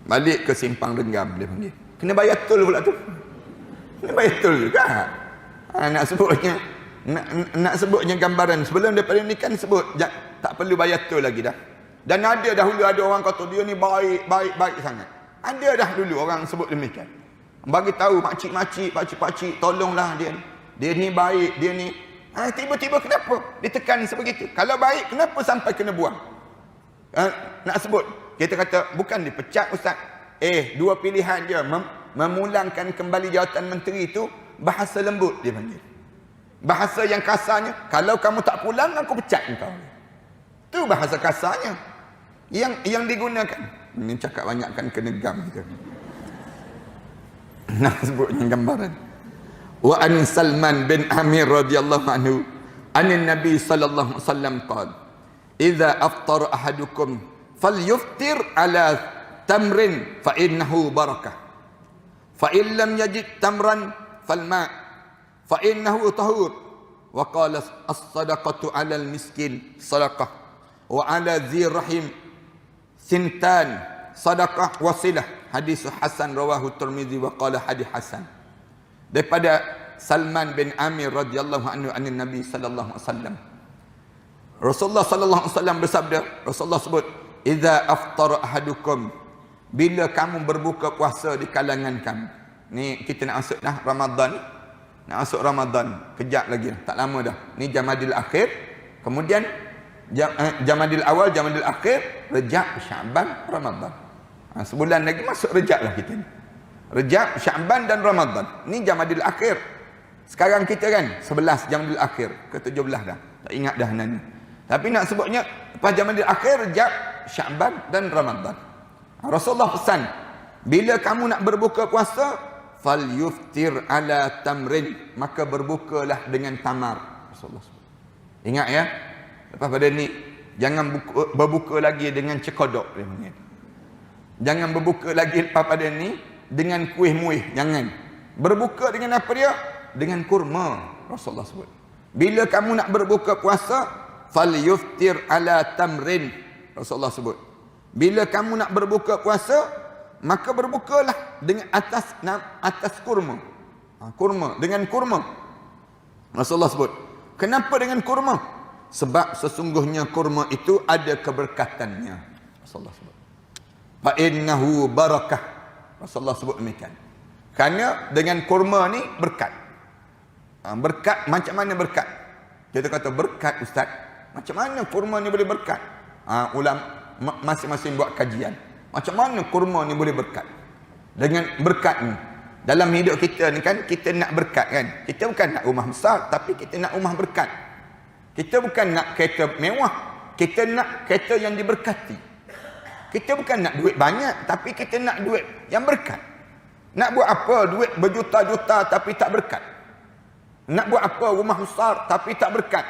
Balik ke simpang Renggam dia panggil. Kena bayar tol pula tu. Kena bayar tol juga. Nak sebutnya gambaran. Sebelum daripada ni kan sebut. Tak perlu bayar tol lagi dah. Dan dahulu ada orang kata dia ni baik sangat. Ada dah dulu orang sebut demikian. Bagi tahu makcik-makcik, pakcik-pakcik, tolonglah dia. Dia ni baik, dia ni. Tiba-tiba kenapa ditekan sebegitu? Kalau baik, kenapa sampai kena buang? Nak sebut, kita kata bukan dipecat ustaz. Dua pilihan je. Memulangkan kembali jawatan menteri itu bahasa lembut dia panggil. Bahasa yang kasarnya, kalau kamu tak pulang, aku pecat engkau. Itu bahasa kasarnya. Yang digunakan. Ini cakap banyak kan kena gam kita. Nak sebutnya gambaran. Wa an Salman bin Amir radhiyallahu anhu anin Nabi sallallahu alaihi wasallam qala idza aftara ahadukum falyuftir ala tamrin fa innahu barakah fa in lam yajid tamran falma fa innahu tahur wa qala as-sadaqatu ala al-miskin sadaqah wa ala dhi rahim sintan sadaqah wasilah. Hadis Hasan rawahu Tirmizi wa qala hadis Hasan. Daripada Salman bin Amir radhiyallahu anhu anin Nabi sallallahu alaihi wasallam. Rasulullah sallallahu alaihi wasallam bersabda, Rasulullah sebut, "Idza aftara ahadukum," bila kamu berbuka puasa di kalangan kamu. Ni kita nak masuk dah Ramadan. Nak masuk Ramadan, kejap lagi, tak lama dah. Ni Jamadil Akhir, kemudian Jamadil Awal, Jamadil Akhir, Rejab, Syaban, Ramadan. Sebulan lagi masuk Rejab lah kita ni. Rejab, Syaban dan Ramadan. Ni Jamadil Akhir. Sekarang kita kan 11 Jamadil Akhir ke 17 dah. Tak ingat dah nanti. Tapi nak sebutnya lepas Jamadil Akhir, Rejab, Syaban dan Ramadan. Rasulullah pesan, bila kamu nak berbuka puasa, falyuftir ala tamrin, maka berbukalah dengan tamar. Rasulullah sebut. Ingat ya, lepas pada ni jangan berbuka lagi dengan cekodok. Jangan berbuka lagi lepas pada ni dengan kuih muih. Jangan. Berbuka dengan apa dia? Dengan kurma. Rasulullah sebut. Bila kamu nak berbuka puasa, falyuftir ala tamrin. Rasulullah sebut. Bila kamu nak berbuka puasa, maka berbukalah dengan atas kurma. Kurma, dengan kurma. Rasulullah sebut. Kenapa dengan kurma? Sebab sesungguhnya kurma itu ada keberkatannya. Rasulullah sebut. Fa innahu barakah. Rasulullah sebut demikian. Kerana dengan kurma ni berkat. Berkat macam mana berkat? Kita kata berkat ustaz. Macam mana kurma ni boleh berkat? Ulama masing-masing buat kajian. Macam mana kurma ni boleh berkat? Dengan berkat ni. Dalam hidup kita ni kan, kita nak berkat kan. Kita bukan nak rumah besar, tapi kita nak rumah berkat. Kita bukan nak kereta mewah, kita nak kereta yang diberkati. Kita bukan nak duit banyak, tapi kita nak duit yang berkat. Nak buat apa duit berjuta-juta tapi tak berkat? Nak buat apa rumah besar tapi tak berkat?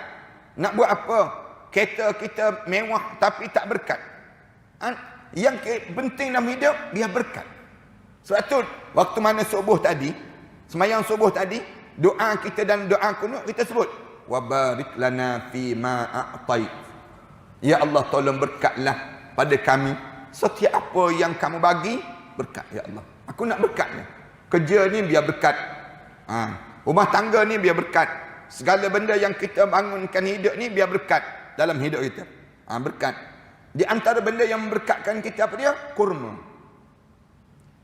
Nak buat apa kereta kita mewah tapi tak berkat? Yang penting dalam hidup dia berkat. Sebab tu waktu mana subuh tadi, semayang subuh tadi, doa kita dan doa kunut kita sebut, wa barik lana fi ma a'tait. Ya Allah, tolong berkatlah pada kami setiap apa yang kamu bagi, berkat ya Allah. Aku nak berkatnya. Kerja ni biar berkat. Rumah tangga ni biar berkat. Segala benda yang kita bangunkan hidup ni biar berkat dalam hidup kita. Berkat. Di antara benda yang memberkatkan kita apa dia? Kurma.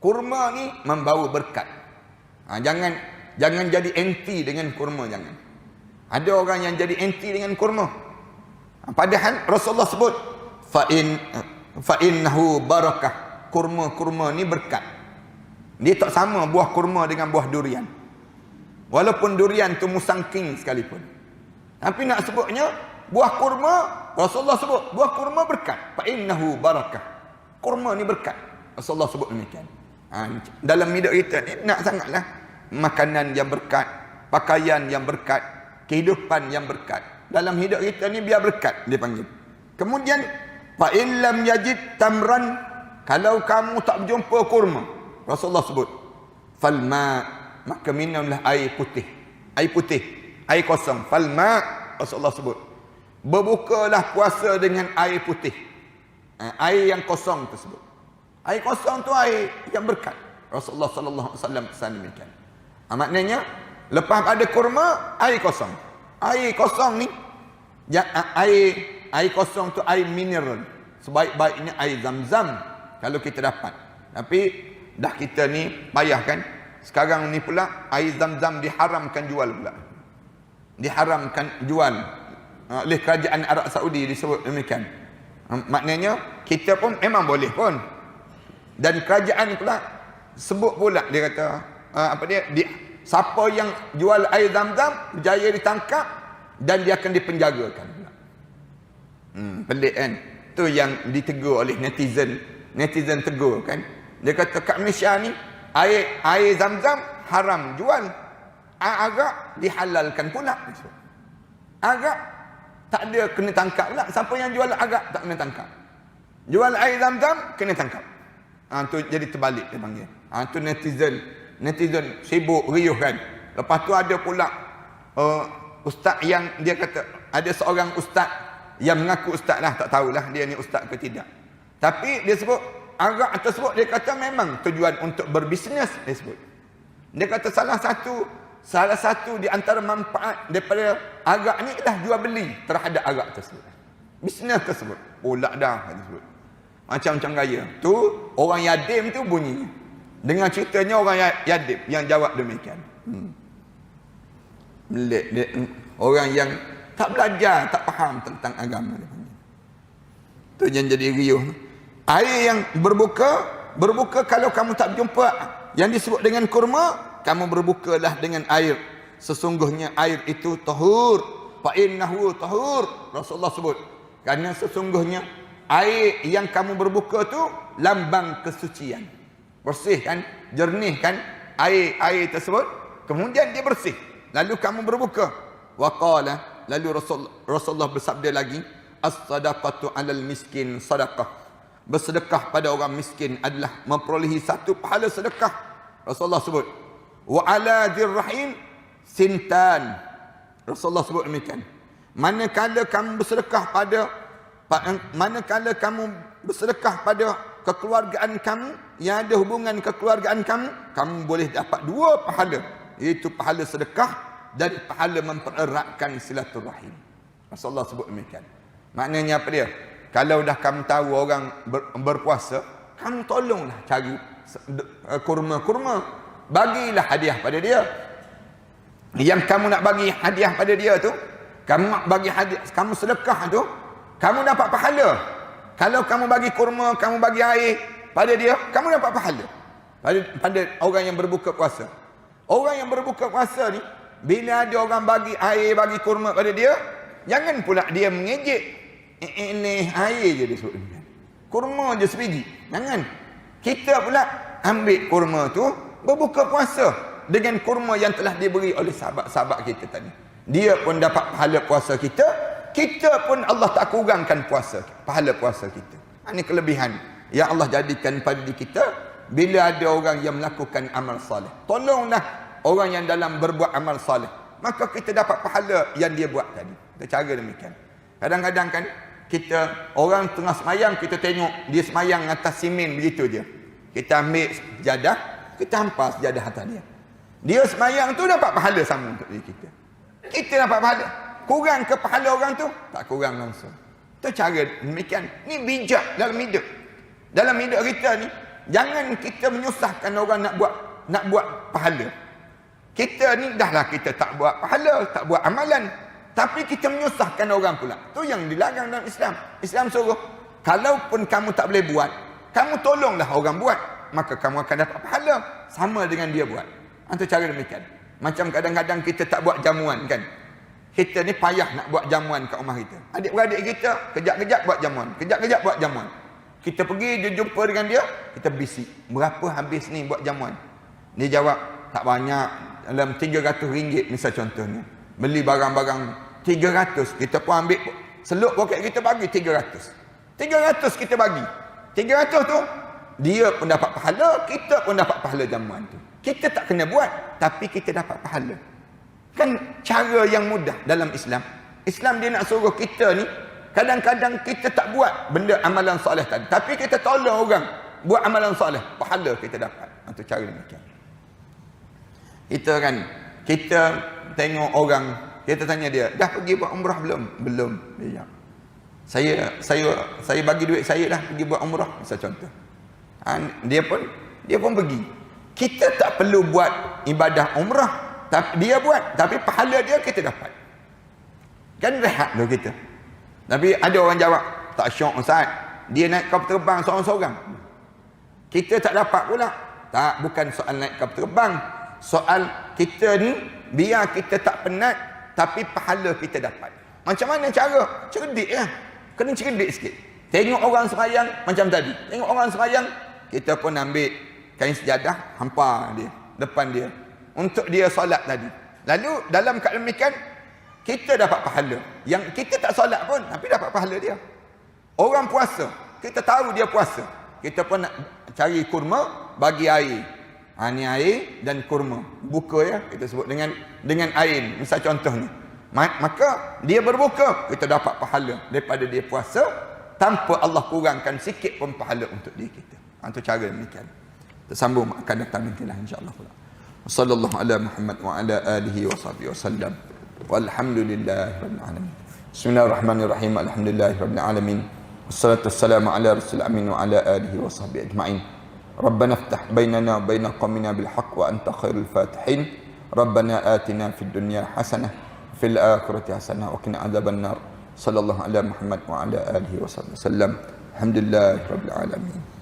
Kurma ni membawa berkat. Jangan jadi anti dengan kurma, jangan. Ada orang yang jadi anti dengan kurma. Padahal Rasulullah sebut fa innahu barakah. Kurma ni berkat. Dia tak sama buah kurma dengan buah durian. Walaupun durian tu musangking sekalipun. Tapi nak sebutnya buah kurma, Rasulullah sebut buah kurma berkat. Fa innahu barakah. Kurma ni berkat. Rasulullah sebut demikian. Dalam hidup kita ni nak sangatlah makanan yang berkat, pakaian yang berkat, kehidupan yang berkat. Dalam hidup kita ni biar berkat, dia panggil. Kemudian fa illam yajid tamran, kalau kamu tak berjumpa kurma, Rasulullah sebut falma, maka minumlah air putih. Air putih, air kosong. Falma, Rasulullah sebut berbukalah puasa dengan air putih. Air yang kosong tersebut. Air kosong tu air yang berkat. Rasulullah sallallahu alaihi wasallam pesan demikian. Maknanya lepas ada kurma, air kosong. Air kosong ni air kosong tu air mineral. Sebaik-baiknya air Zam-Zam kalau kita dapat. Tapi dah kita ni payah kan. Sekarang ni pula air Zam-Zam diharamkan jual pula. Diharamkan jual oleh kerajaan Arab Saudi, disebut demikian. Maknanya kita pun memang boleh pun. Dan kerajaan pula sebut pula, dia kata siapa yang jual air Zam-Zam berjaya ditangkap dan dia akan dipenjarakan pula. Pelik kan? Tu yang ditegur oleh netizen tegur kan. Dia kata kat Malaysia ni air Zam-Zam haram jual, agak dihalalkan pula. Agak tak ada kena tangkap pula. Siapa yang jual agak tak kena tangkap, jual air Zam-Zam kena tangkap. Tu jadi terbalik dia panggil. Tu netizen sibuk riuh kan. Lepas tu ada pula ustaz yang dia kata, ada seorang ustaz yang mengaku ustaz lah, tak tahulah dia ni ustaz ke tidak. Tapi dia sebut agak tersebut, dia kata memang tujuan untuk berbisnes, dia sebut. Dia kata salah satu di antara manfaat daripada agak ni adalah jual beli terhadap agak tersebut. Bisnes tersebut. Pula dah dia sebut. Macam-macam gaya. Tu orang yadim tu bunyinya. Dengan ceritanya orang yadim yang jawab demikian. Orang yang tak belajar, tak faham tentang agama. Tu yang jadi riuh. Air yang berbuka kalau kamu tak jumpa yang disebut dengan kurma, kamu berbukalah dengan air. Sesungguhnya air itu tahur. Fa innahu tahur. Rasulullah sebut. Kerana sesungguhnya air yang kamu berbuka tu lambang kesucian. Bersih kan, jernih kan air tersebut. Kemudian dia bersih. Lalu kamu berbuka. Wa qala, lalu Rasulullah bersabda lagi, as-sadaqatu 'alal miskin sadaqah. Bersedekah pada orang miskin adalah memperolehi satu pahala sedekah. Rasulullah sebut. Wa 'ala dzirrahim sintan. Rasulullah sebut demikian. Manakala kamu bersedekah pada kekeluargaan kamu, yang ada hubungan kekeluargaan kamu, kamu boleh dapat 2 pahala, iaitu pahala sedekah dan pahala mempereratkan silaturahim. Rasulullah sebut demikian. Maknanya apa dia? Kalau dah kamu tahu orang berpuasa, kamu tolonglah cari kurma-kurma, bagilah hadiah pada dia. Yang kamu nak bagi hadiah pada dia tu, kamu bagi hadiah, kamu sedekah tu, kamu dapat pahala. Kalau kamu bagi kurma, kamu bagi air pada dia, kamu dapat pahala. Pada orang yang berbuka puasa. Orang yang berbuka puasa ni, bila ada orang bagi air, bagi kurma pada dia, jangan pula dia mengejek. Ini air je dia sebut. Kurma je sebiji. Jangan. Kita pula ambil kurma tu, berbuka puasa dengan kurma yang telah diberi oleh sahabat-sahabat kita tadi. Dia pun dapat pahala puasa kita, kita pun Allah tak kurangkan pahala puasa kita. Ini kelebihan yang Allah jadikan pada diri kita bila ada orang yang melakukan amal salih. Tolonglah orang yang dalam berbuat amal salih, maka kita dapat pahala yang dia buat tadi. Kita cara demikian. Kadang-kadang kan kita orang tengah semayang, kita tengok dia semayang atas simen begitu je. Kita ambil sejadah, kita hampas sejadah atas dia. Dia semayang tu dapat pahala sama untuk diri kita. Kita dapat pahala. Kurang ke pahala orang tu? Tak kurang langsung. Itu cara demikian. Ni bijak dalam hidup. Dalam hidup kita ni, jangan kita menyusahkan orang nak buat pahala. Kita ni dahlah kita tak buat pahala, tak buat amalan, tapi kita menyusahkan orang pula. Tu yang dilarang dalam Islam. Islam suruh, kalaupun kamu tak boleh buat, kamu tolonglah orang buat, maka kamu akan dapat pahala sama dengan dia buat. Itu cara demikian. Macam kadang-kadang kita tak buat jamuan kan. Kita ni payah nak buat jamuan kat rumah kita. Adik-beradik kita kejap-kejap buat jamuan, kejap-kejap buat jamuan. Kita pergi, dia jumpa dengan dia, kita bisik, berapa habis ni buat jamuan? Dia jawab, tak banyak, dalam RM300 misal contohnya. Beli barang-barang 300, kita pun ambil seluk poket kita bagi 300. 300 kita bagi. 300 tu dia pun dapat pahala, kita pun dapat pahala jamuan tu. Kita tak kena buat, tapi kita dapat pahala. Kan cara yang mudah dalam Islam. Islam dia nak suruh kita ni, kadang-kadang kita tak buat benda amalan soleh tadi, tapi kita tolong orang buat amalan soleh, pahala kita dapat. Itu cara demikian. Kita tengok orang, kita tanya dia, dah pergi buat umrah belum? Belum. Dia jawab, saya bagi duit saya dah pergi buat umrah, misal contoh. Dia pun pergi. Kita tak perlu buat ibadah umrah, tapi dia buat, tapi pahala dia kita dapat. Kan rehat tu kita. Tapi ada orang jawab, tak syok Ustaz, dia naik kapal terbang seorang-seorang. Kita tak dapat pula. Tak, bukan soal naik kapal terbang. Soal kita ni, biar kita tak penat, tapi pahala kita dapat. Macam mana cara? Cerdik lah. Kena cerdik sikit. Tengok orang sembahyang macam tadi. Tengok orang sembahyang, kita pun ambil kain sejadah, hampar dia, depan dia, untuk dia solat tadi. Lalu dalam keadaan demikian, kita dapat pahala. Yang kita tak solat pun, tapi dapat pahala dia. Orang puasa, kita tahu dia puasa, kita pun nak cari kurma, bagi air. Ni air dan kurma. Buka ya, kita sebut dengan air. Misal contohnya. Maka dia berbuka, kita dapat pahala daripada dia puasa, tanpa Allah kurangkan sikit pun pahala untuk diri kita. Itu cara demikian. Tersambung akan datang nantilah insya-Allah pula. Sallallahu ala Muhammad wa ala alihi wa sahbihi wasallam. Walhamdulillahirabbil alamin. Bismillahirrahmanirrahim. Alhamdulillahirabbil alamin. Wassalatu wassalamu ala rasul amin wa ala alihi wa sahbihi ajma'in. Rabbana iftah bainana wa bain qaumina bil haqq wa anta khairul fatihin. Rabbana atina fid dunya hasanah fil akhirati hasanah wa qina adzabannar. Sallallahu ala Muhammad wa ala alihi wa sahbihi wasallam. Alhamdulillahirabbil alamin.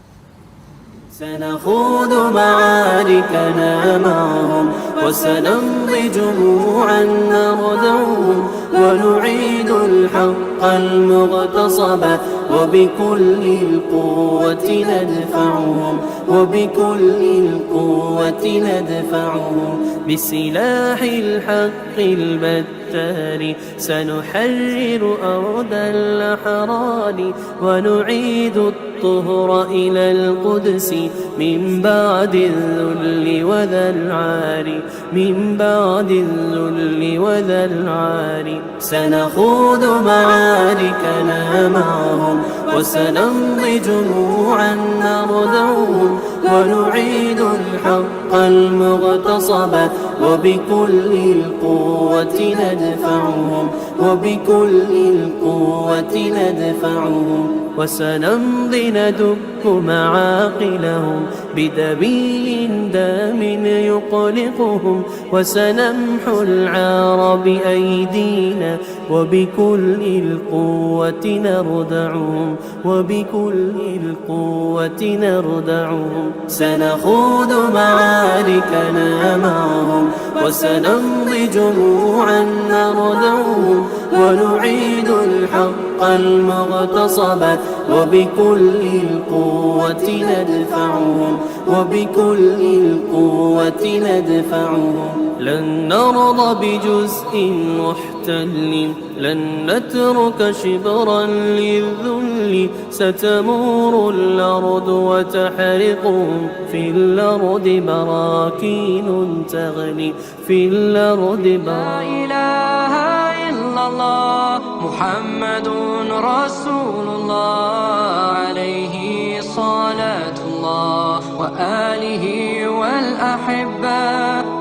سنخوض معاركنا معهم وسنمضي جموعا نردعهم ونعيد الحق المغتصب وبكل القوة ندفعهم وبكل القوة ندفعهم بسلاح الحق البتار سنحرر أرض الأحرار ونعيد الطهر إلى القدس من بعد الذل وذا العار من بعد الذل وذا العار سنخوض معاركنا معهم وسنمضي جموعا نردعهم ونعيد الحق المغتصب وبكل القوة ندفعهم وبكل القوة ندفعهم وسنمضي ندك معاقلهم بدبيل دام يقلقهم وسنمحو العار بأيدينا وبكل القوة نردعهم وبكل القوة نردعهم سنخوض معاركنا معهم وسنمضي جموعا نردعهم ونعيد الحق المغتصب وبكل القوة ندفعهم وبكل القوة ندفعهم لن نرضى بجزء محتل لن نترك شبرا للذل ستمور الأرض وتحرقهم في الأرض براكين تغلي في الأرض لا إله إلا الله محمد رسول الله عليه صلاة الله وآله والأحبة